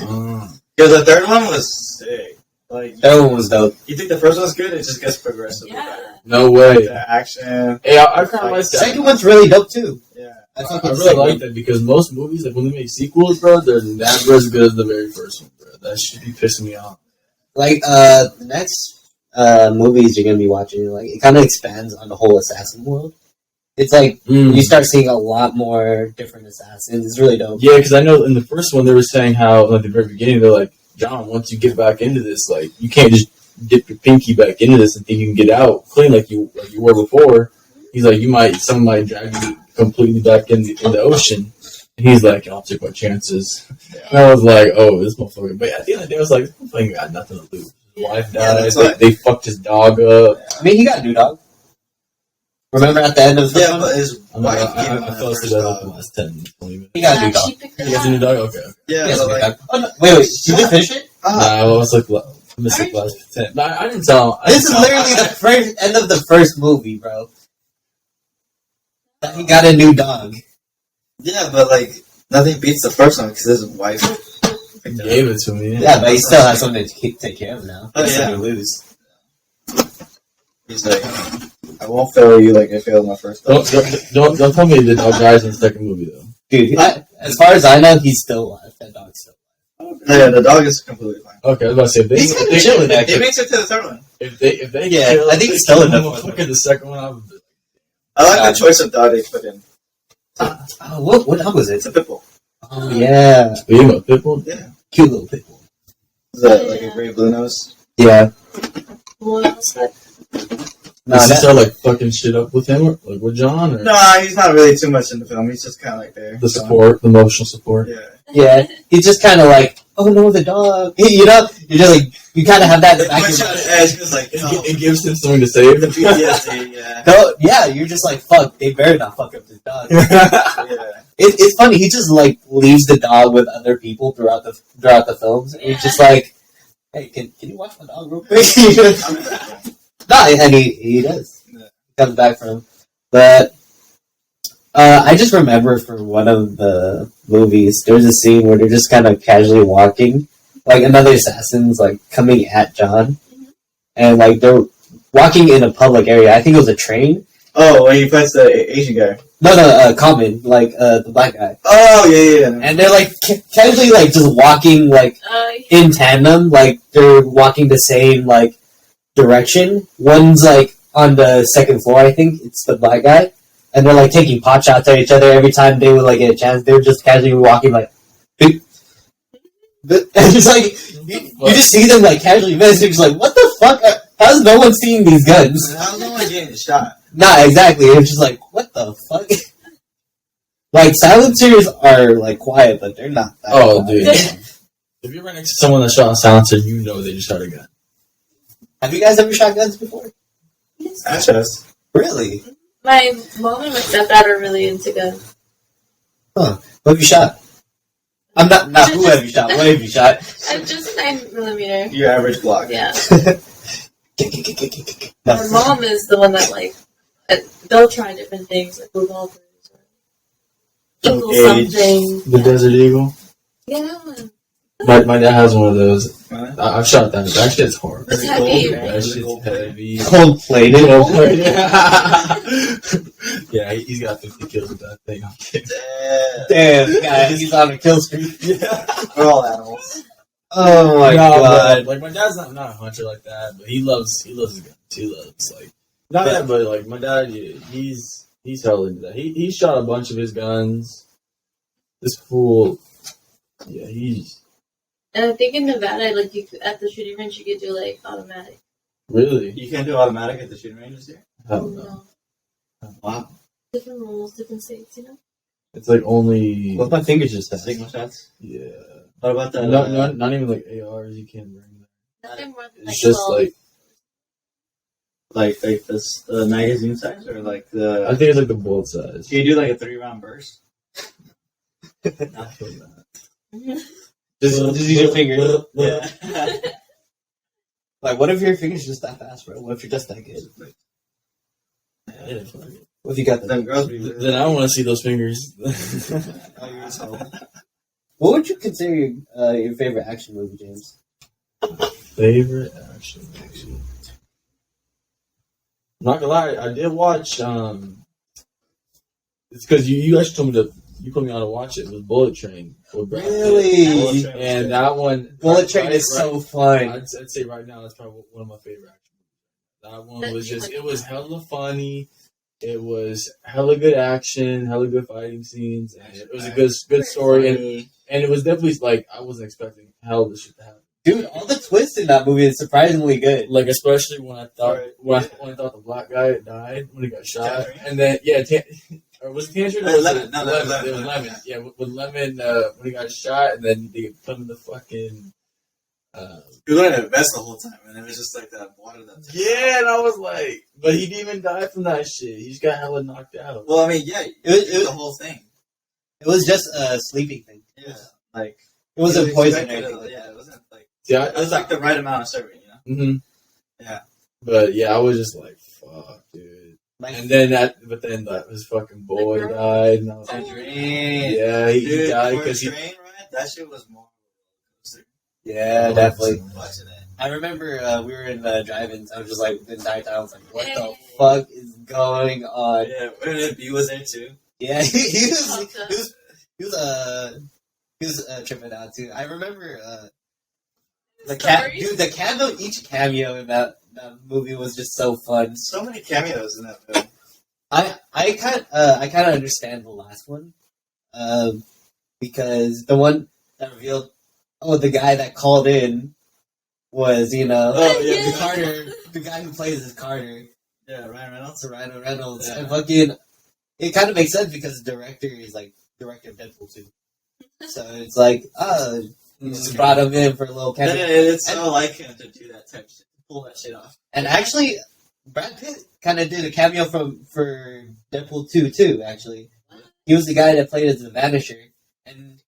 Ah. Yeah, the third one was sick. Like, That one was dope. you think the first one's good? It just gets progressively Yeah. better. No way. The action. Hey, I kind of like The that. second one's really dope too. Yeah. I I really like that because most movies, like when they make sequels, bro, they're never as good as the very first one, bro. That should be pissing me off. Like, the next movies you're gonna be watching, like, it kind of expands on the whole assassin world. It's like, you start seeing a lot more different assassins. It's really dope. Yeah, because I know in the first one they were saying how at the very beginning they're like, John, once you get back into this, like you can't just dip your pinky back into this and think you can get out clean like you were before. He's like, someone might drag you completely back in the ocean. And he's like, I'll take my chances. And I was like, oh, this motherfucker. But at the end of the day, I was like, this motherfucker got nothing to lose. His wife died. Yeah, They fucked his dog up. I mean, he got a new dog. Remember at the end of the Yeah, but his I'm like, wife gave him I the fell first asleep like the dog. last 10, 20 minutes. he got a new dog. She picked it You guys a new dog? Okay. Yeah, He has a but new like, dog. Oh, no, wait, you didn't finish it? Nah, I was like, I missed like last 10. But I didn't tell him. This is literally the first end of the first movie, bro. That he got a new dog. yeah, but like nothing beats the first one because his wife He gave it to me. Yeah, but he still has something to take care of now. Oh, He's yeah. gonna lose. He's like, I won't fail you like I failed my first dog. Don't tell me the dog dies in the second movie though. Dude, as far as I know, he's still alive. That dog's still Yeah, the dog is completely fine. Okay, I was about to say if He's kinda they chilling, It actually. makes it to the third one. if they Yeah, kill, I think he's they still in kill the the fourth motherfucker the second one. I would I like the choice of dog they put in. Oh, what dog was it? It's a pit bull. Oh, yeah. leave a pitbull. Yeah. Cute little pitbull. Is that like a great blue nose? Yeah. What else? No, Does he that, start like fucking shit up with him, or like with John, or Nah, he's not really too much in the film. He's just kind of like there. the support, the emotional support? Yeah. yeah. He's just kind of like, oh no, the dog. You know, you're just like, you kind of have that in the It back puts of you your on mind. the edge. It's like, It gives him something to save. the PTSD, yeah. No, yeah, you're just like, fuck, they better not fuck up this dog. Yeah. It's funny. He just like leaves the dog with other people throughout the films. And he's just like, hey, can you watch my dog real quick? No, and he does. Yeah. Comes back from. But I just remember for one of the movies, there's a scene where they're just kind of casually walking, like another assassin's like coming at John, and like they're walking in a public area. I think it was a train. Oh, when he fights the Asian guy. No, Common, like the black guy. Oh, yeah. And they're like casually like just walking like in tandem, like they're walking the same like direction. One's like on the second floor, I think it's the black guy, and they're like taking pot shots at each other every time they would like get a chance. They were just casually walking like, and it's like you just see them like casually miss. You're just like, what the fuck? How's no one seeing these guns? How's no one getting shot? Nah, exactly. It's just like, what the fuck? Like, silencers are, like, quiet, but they're not that quiet. Dude. If you're right next to someone that shot a silencer, you know they just shot a gun. Have you guys ever shot guns before? Yes. Ashos. Really? My mom and my stepdad are really into guns. Huh. What have you shot? I'm not who have you shot? What have you shot? Just a 9mm. Your average Glock. Yeah. My mom is the one that, like, they'll try different things, like revolvers or little something. The Desert Eagle? Yeah. My dad has one of those. I've shot that. That shit's hard. It's heavy, That right? shit's heavy. Cold-plated. Yeah, he's got 50 kills with that thing. I'm kidding. Damn, guys, he's on a kill streak. Yeah. We're all animals. Oh my god. Like, my dad's not a hunter like that, but he loves his guns. He loves, like, not that, but, like, my dad, he's hella into that. He shot a bunch of his guns. This fool, yeah, he's... And I think in Nevada, like, at the shooting range, you could do, like, automatic. Really? You can't do automatic at the shooting ranges here? Hell no. Wow. Different rules, different states, you know? It's, like, only... What's my fingers just that? Signal shots? Yeah. What about that? Not even, like, ARs you can't bring that. Nothing more than, It's just, 12. like this, the magazine size, or like the... I think it's, like, the bullet size. Can you do like a 3-round burst? Definitely not. Just use your fingers. Yeah. Like, what if your fingers just that fast, bro? What if you're just that good? Yeah, fuck it. What if you got Them them? girls be... Then I don't want to see those fingers. Oh, you're so... What would you consider your favorite action movie, James? Favorite action movie? I'm not gonna lie, I did watch. It's because you actually told me you put me on to watch it. It was Bullet Train. With Brad Pitt. Really? And that one, Bullet Train is so fun. I'd say right now that's probably one of my favorite action movies. That one was just, it was hella funny. It was hella good action, hella good fighting scenes, and it was a good story. And it was definitely, like, I wasn't expecting hell this shit to happen. Dude, all the twists in that movie is surprisingly good. Like, especially when I thought when I thought the black guy died when he got shot, and then or was it Tangerine? Lemon. No, Lemon. It was Lemon. Yeah, with Lemon when he got shot, and then they put him in the fucking. You learned to invest the whole time, and it was just like that water that... Yeah, and I was like, but he didn't even die from that shit. He just got hella knocked out. Well, I mean, yeah, it was the whole thing. It was just a sleeping thing. Yeah, like... It wasn't poison or Yeah, anything. it wasn't like... Yeah, It was like the right amount of serving, you know? Mm-hmm. Yeah. But yeah, I was just like, fuck, dude. And then his fucking boy died, and I was like, Tangerine. yeah, he died for a because he. train ride, that shit was more... Yeah, definitely. Watching it. I remember we were in drive-ins. I was just like, in night time, I was like, what the fuck is going on? Yeah, and B was there too. Yeah, he was tripping out too. I remember the cameo, each cameo in that movie was just so fun. So many cameos in that film. I kind of understand the last one, because the one that revealed, the guy that called in was, the Carter, the guy who plays as Carter. Yeah, Ryan Reynolds. Ryan Reynolds. Yeah. And fucking, it kind of makes sense because the director is like director of Deadpool 2. So it's like, you just brought him in for a little cameo. It's so like him to do that type of shit, pull that shit off. And actually, Brad Pitt kind of did a cameo for Deadpool 2 too, actually. He was the guy that played as the Vanisher. And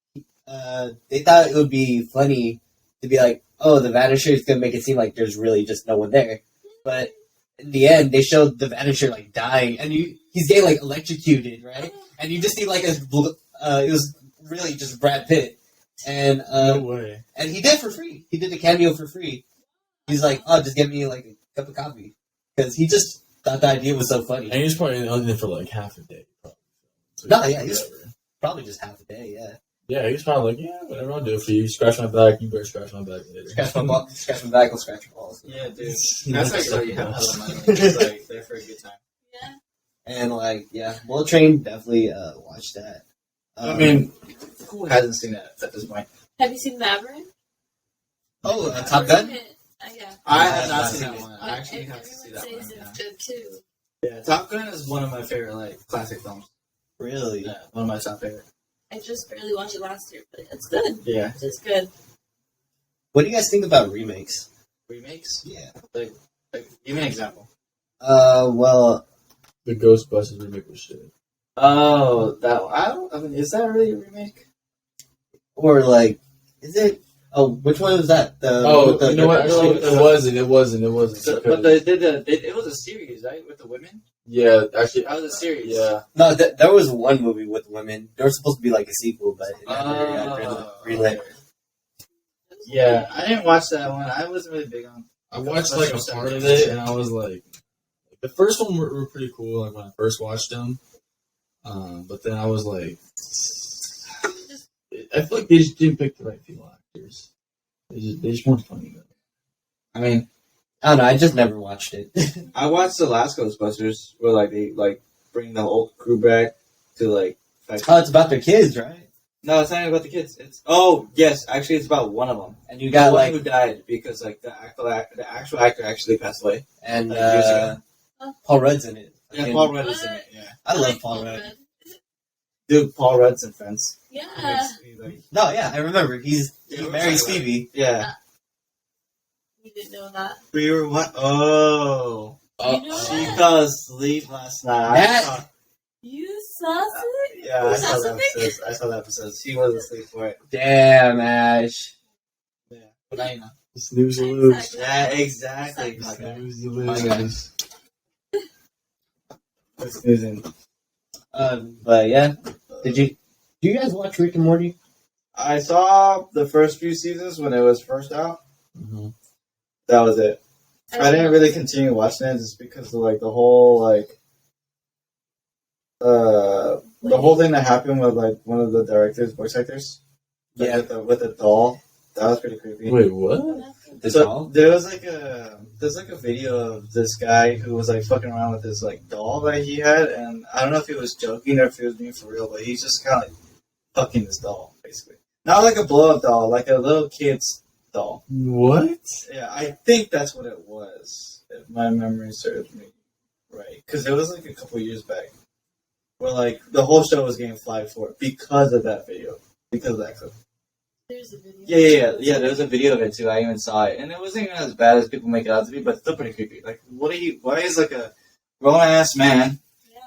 they thought it would be funny to be like, the Vanisher is going to make it seem like there's really just no one there. But in the end, they showed the Vanisher like dying, and he's getting like electrocuted, right? And you just see like it was really just Brad Pitt, and No way. and he did it for free. He did a cameo for free. He's like, oh, just get me like a cup of coffee, because he just thought the idea was so funny. And he's probably only there for like half a day. Probably. So No, yeah, he's probably just half a day. Yeah, yeah, he's probably like, yeah, whatever, I'll do it for you. Scratch my back, you better scratch my back later. scratch my back, I'll scratch your balls. Yeah, dude. That's like really have hella money. It's like there for a good time. Yeah. And like, yeah, Bullet Train, definitely watch that. I mean, who hasn't seen that at this point? Have you seen Maverick? Top Gun. Yeah. I have not seen that one. I actually Everyone have to see that says one. it's Yeah. good too. Yeah, Top Gun is one of my favorite like classic films. Really? Yeah, one of my top favorite. I just barely watched it last year, but it's good. Yeah. It's good. What do you guys think about remakes? Remakes? Yeah. Like give me an example. Well, The Ghostbusters remake was shit. Oh, I mean, is that really a remake? or like, is it? Oh, which one was that? You know what? Actually, it wasn't. So, but it was a series, right, with the women? Yeah, actually, That was a series. yeah. No, there was one movie with women. There was supposed to be like a sequel, but it never got greenlit. Yeah, I didn't watch that one. I wasn't really big on. I watched like a part of it, and I was like, the first one were pretty cool. Like when I first watched them, but then I was like, I feel like they just didn't pick the right female actors. They just weren't funny though. I mean, I don't know. I just never watched it. I watched the last Ghostbusters, where like they like bring the whole crew back to like. Fight. Oh, it's about their kids, right? No, it's not even about the kids. Yes, actually, it's about one of them. And you got The one like, who died because like the actual actor actually passed away. and years ago. Paul Rudd's in it. Yeah, And Paul Rudd is in it. Yeah, I love Paul Rudd. dude, Paul Rudd's in Friends. Yeah. No, yeah, I remember. He marries Phoebe. Yeah. You didn't know that. We were what? Oh. You know She that? fell asleep last night. That- You saw it? Yeah, I You saw that something? episode. I saw that episode. She was asleep for it. Damn, Ash. Yeah. But now you know. Snooze or lose. Yeah, exactly. Snooze or Okay. lose. It's snoozing. But yeah, do you guys watch Rick and Morty? I saw the first few seasons when it was first out. Mm-hmm. That was it. I didn't really continue watching it just because of like the whole like the whole thing that happened with like one of the directors, voice actors. Like, Yeah. with the doll. That was pretty creepy. Wait, what? This So all? there's like a video of this guy who was like fucking around with this like doll that he had, and I don't know if he was joking or if he was being for real, but he's just kind of like fucking this doll basically. Not like a blow up doll, like a little kid's doll. What? Yeah, I think that's what it was, if my memory serves me right. Because it was like a couple years back, where like the whole show was getting flagged for it because of that video, because of that clip. There's a video. Yeah. There was a video of it too. I even saw it, and it wasn't even as bad as people make it out to be, but still pretty creepy. Like, why is like a grown ass man, Yeah.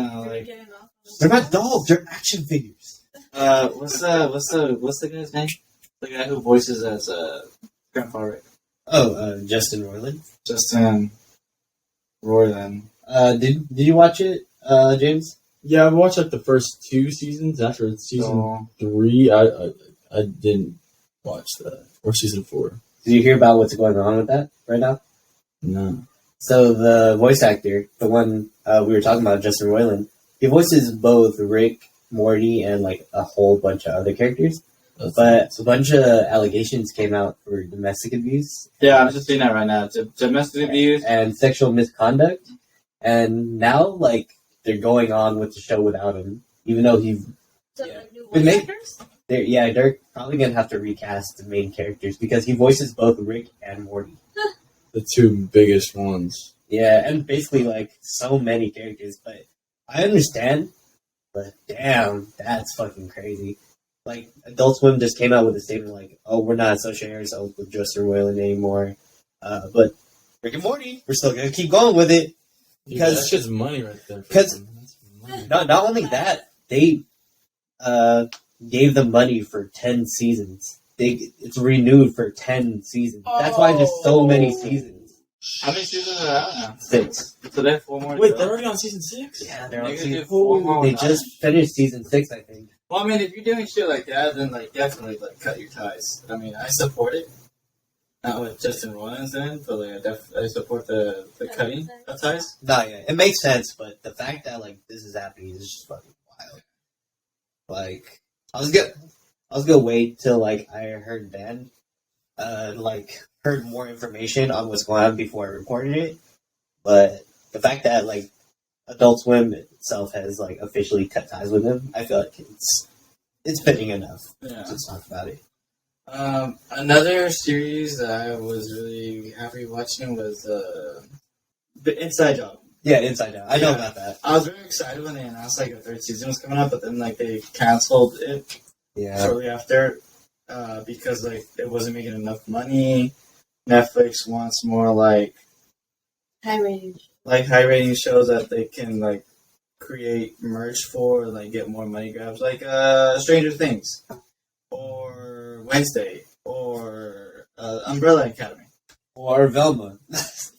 you know, like, Getting off on They're not dolls. They're action figures. what's the guy's name? The guy who voices as Grandpa Rick. Oh, Justin Roiland. Justin Roiland. Did you watch it, James? Yeah, I watched like the first 2 seasons. After season 3, I didn't watch that. Or season 4. Did you hear about what's going on with that right now? No. So the voice actor, the one we were talking about, Justin Roiland, he voices both Rick, Morty, and like a whole bunch of other characters. But a bunch of allegations came out for domestic abuse. Yeah, I'm just seeing that right now. Domestic abuse and sexual misconduct. And now, like, they're going on with the show without him, even though he. So, Yeah. like, new But voice maybe- actors? They're probably gonna have to recast the main characters because he voices both Rick and Morty. The 2 biggest ones. Yeah, and basically like so many characters. But I understand. But damn, that's fucking crazy. Like Adult Swim just came out with a statement like, "Oh, we're not associating ourselves with Justin Roiland anymore." But Rick and Morty, we're still gonna keep going with it Because because that's just money right there. because- That's money. not only that, they gave them money for 10 seasons. It's renewed for 10 seasons. That's why there's so many seasons. How many seasons are out now? 6. So they have 4 more. Wait, to they're go? already on season 6? Yeah, they're on They're gonna season do 4 more. They with just finished season 6, I think. Well, I mean, if you're doing shit like that, then like definitely like cut your ties. I mean, I support it. Not with Justin Roiland's end, but like I support the cutting of ties. No, yeah, it makes sense, but the fact that like this is happening is just fucking wild. Like, I was gonna wait till like I heard Ben, like heard more information on what's going on before I reported it. But the fact that like Adult Swim itself has like officially cut ties with him, I feel like it's fitting enough Yeah. to talk about it. Another series that I was really happy watching was the Inside Job. Yeah, Inside Out. I know Yeah. about that. I was very excited when they announced like a 3rd season was coming up, but then like they canceled it Yeah. shortly after because like it wasn't making enough money. Netflix wants more like High range. high rating shows that they can like create merch for, like get more money grabs, like Stranger Things or Wednesday or Umbrella Academy. Or Velma.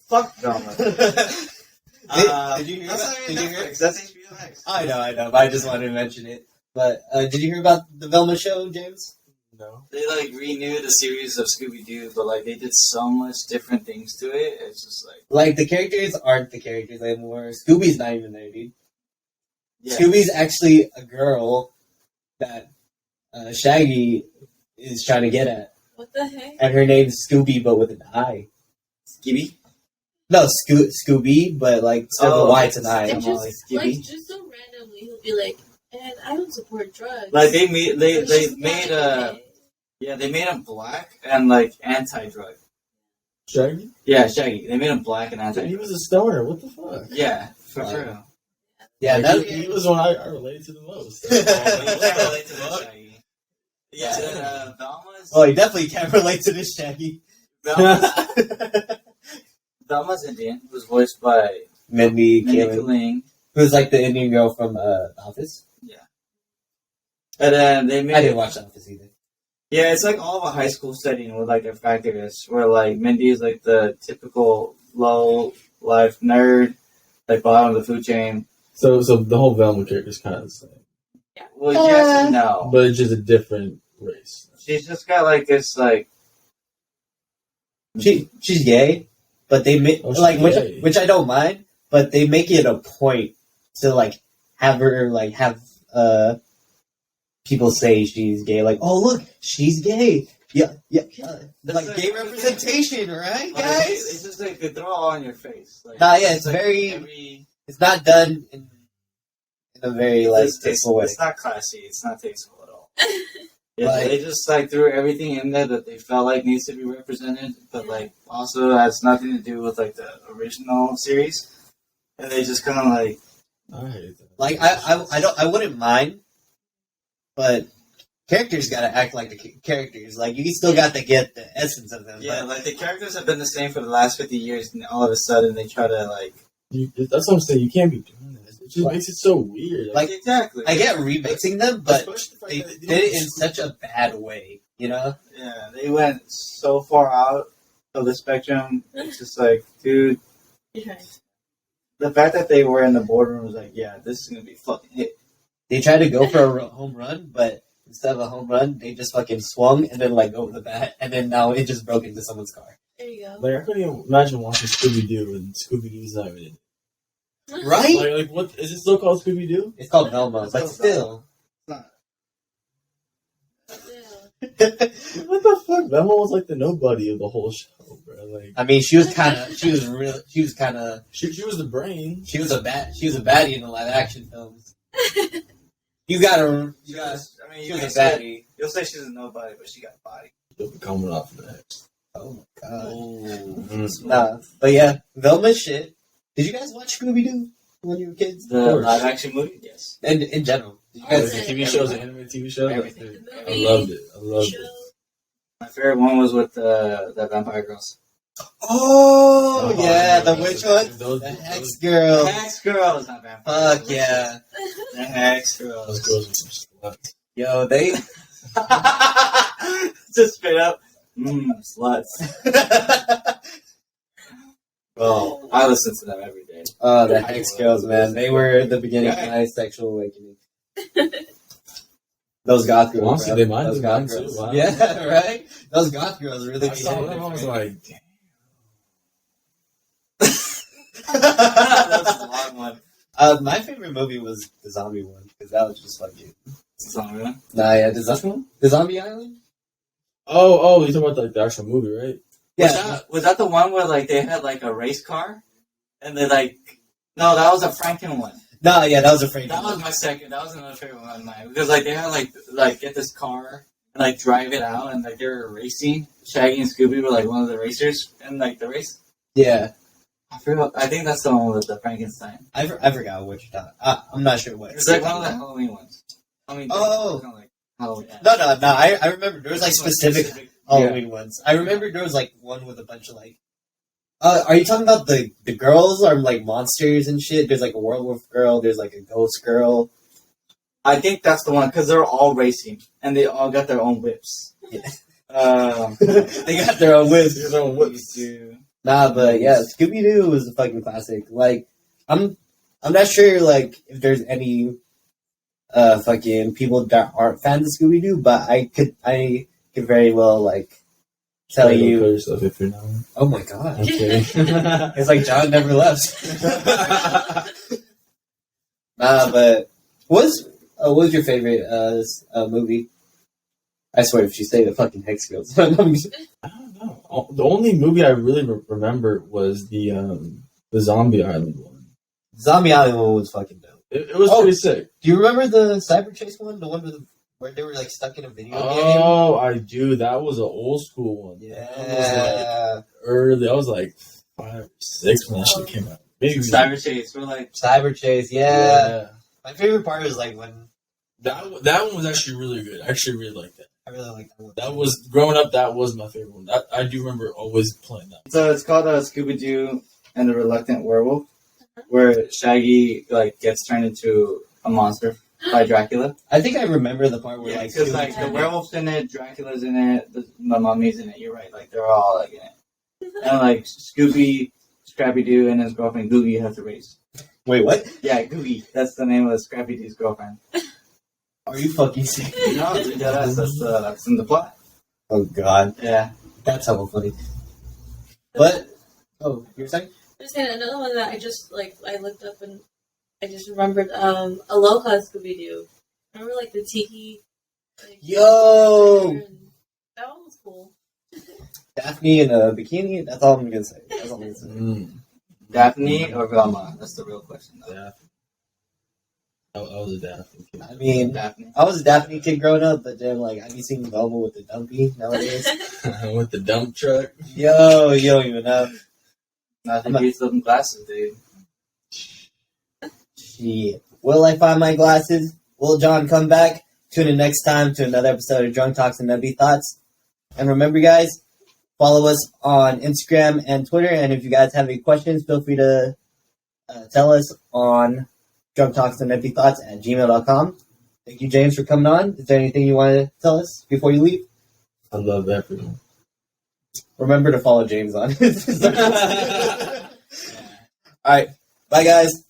Fuck Velma. Did you hear That's about, not did even you hear, Netflix. That's HBO Max. I know, but I just wanted to mention it. But did you hear about the Velma show, James? No. They like renewed the series of Scooby-Doo, but like they did so much different things to it. It's just like Like, the characters aren't the characters anymore. Scooby's not even there, dude. yeah. Scooby's actually a girl that Shaggy is trying to get at. What the heck? And her name's Scooby, but with an I. Skibby. No, Scooby, but like, instead of the Y, it's an I. And I'm just, all like, like, Skibby. just so randomly, he'll be like, and I don't support drugs. Like they made But they she's made not gay. they made him black and like anti-drug. Shaggy? Yeah, Shaggy. They made him black and He anti-drug. was a stoner. What the fuck? Yeah, for Wow. real. Yeah, Like, that, he was one I related to the most. You can't relate to that Shaggy. Yeah, Velma's oh, you definitely can't relate to this Shaggy. Velma's Indian was voiced by Mindy Mindy Kaling, Kaling. who's like the Indian girl from The Office. And then they made I didn't watch The Office either. Yeah, it's like all of a high school setting with like their factors, where like Mindy is like the typical low life nerd, like bottom of the food chain. So the whole Velma character is kind of the same, Well, yes and no. but it's just a different race. She's just got like this like She's gay, but they make Oh, she's like gay. which I don't mind, but they make it a point to like have her like have people say she's gay, like, oh look, she's gay. Yeah. Like like- gay representation, right, like, guys? it's just like they throw it all in your face. Like, Nah, yeah, it's like very- It's not done in a very like tasteful way. It's not classy. It's not tasteful at all. Yeah, Like- they just like threw everything in there that they felt like needs to be represented, but like also has nothing to do with like the original series. And they just kind of like I hate that. Like I wouldn't mind, but characters gotta act like the characters. Like you still got to get the essence of them. yeah, but, like the characters have been the same for the last 50 years, and all of a sudden they try to like That's what I'm saying. You can't be doing that. It just makes it so weird. Like, exactly. I get remixing them, but Especially the they fact that did it in such a bad way. You know? Yeah, they went so far out of the spectrum. It's just like, dude, Yeah. the fact that they were in the boardroom was like, yeah, this is gonna be fucking hit. They tried to go for a home run, but instead of a home run, they just fucking swung and then like over the bat, and then now it just broke into someone's car. There you go. Like I couldn't even imagine watching Scooby-Doo and Scooby-Doo's not even in it. Right? Like what is it still called Scooby-Doo? It's called Velma, but still. Yeah. What the fuck? Velma was like the nobody of the whole show, bro. Like I mean, she was kind of she was the brain. she was a baddie in the live action films. You gotta, I mean, she you was a can say, baddie. you'll say she's a nobody, but she got a body. She'll be coming off of that. Oh my god. Mm. Nah, but yeah, Velma shit. Did you guys watch Scooby Doo when you were kids? The course. live action movie, yes. And in general, did you Oh, guys? the TV shows, the animated TV shows. Everything. I loved it. I loved it. My favorite one was with the Vampire Girls. Oh yeah, the yeah. which one? Those- The Hex The Girl. Hex Girls, not Vampire. Fuck yeah, The Hex Those Girls. girls were some sluts. yo they. Just straight up, sluts. Well, I listen to them every day. Oh, the Hex Girls, man. They were the beginning of my sexual awakening. Those goth girls. Honestly, bro. they might Those be goth mine girls. too. Wow. Yeah, right? Those goth girls really I saw them. I was like, damn. That's a long one. My favorite movie was the zombie one, because that was just fucking... Zombie one? Nah, yeah, the zombie one? The Zombie Island? Oh, you talking about like the actual movie, right? Yeah. Was that the one where like they had like a race car? And they like... No, that was a Franken one. No, yeah, that was a Frank. That was my second. That was another favorite one of mine. Because like they had like get this car and like drive it out and like they were racing. Shaggy and Scooby were like one of the racers and like the race. Yeah. I forgot. I think that's the one with the Frankenstein. I forgot what you're talking. I'm not sure what. It's like one of the Halloween ones. Oh. Kind of like Halloween. No. I remember there was like specific Halloween ones. I remember there was like one with a bunch of like. Are you talking about the girls are like monsters and shit? There's like a werewolf girl. There's like a ghost girl. I think that's the one because they're all racing and they all got their own whips. Yeah. They got their own whips. Their own whips. Nah, but yeah, Scooby-Doo was a fucking classic. Like, I'm not sure like if there's any fucking people that aren't fans of Scooby-Doo, but I could very well like tell you. Kill yourself if you're not. Oh my god. Okay. It's like John never left. Nah, but what was your favorite movie? I swear, if you say the fucking Hex Girls. I don't know. The only movie I really remember was the Zombie Island one. Zombie Island one was fucking dope. It was pretty sick. Do you remember the Cyber Chase one? The one where they were like stuck in a video game? Oh, I do. That was an old school one. Yeah. That was like early. I was like 5 or 6 when that shit came out. Maybe Cyber Chase. We're like Cyber Chase, yeah. My favorite part was like when that one was actually really good. I actually really liked that. I really liked that one. That was growing up. That was my favorite one. I do remember always playing that. so it's called Scooby-Doo and the Reluctant Werewolf, where Shaggy like gets turned into a monster by Dracula. I think I remember the part where like because like the werewolf's in it, Dracula's in it, the mummy's in it. You're right, like they're all like in it. And like Scooby, Scrappy-Doo, and his girlfriend Googie have to race. Wait, what? Yeah, Googie. That's the name of Scrappy-Doo's girlfriend. Are you fucking serious? No, that's in the plot. Oh god, Yeah. that's hella funny. But you were saying? I'm just saying another one that I just like I looked up and I just remembered Aloha Scooby-Doo. Remember like the tiki like, Yo! that one was cool. Daphne in a bikini? That's all I'm gonna say. That's all I'm gonna say. Daphne or Velma? That's the real question. Though. Daphne. I was a Daphne kid. I mean, Daphne. I was a Daphne kid growing up, but then like have you seen Velma with the dumpy nowadays? With the dump truck. Yo, you don't even know. Nothing beats them glasses, dude. Shit. Will I find my glasses? Will John come back? Tune in next time to another episode of Drunk Talks and Empty Thoughts. And remember, guys, follow us on Instagram and Twitter. And if you guys have any questions, feel free to tell us on drunktalksandemptythoughts@gmail.com. Thank you, James, for coming on. Is there anything you want to tell us before you leave? I love everyone. Remember to follow James on. All right. Bye, guys.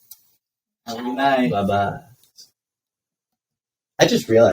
Have a good night. Bye bye. I just realized.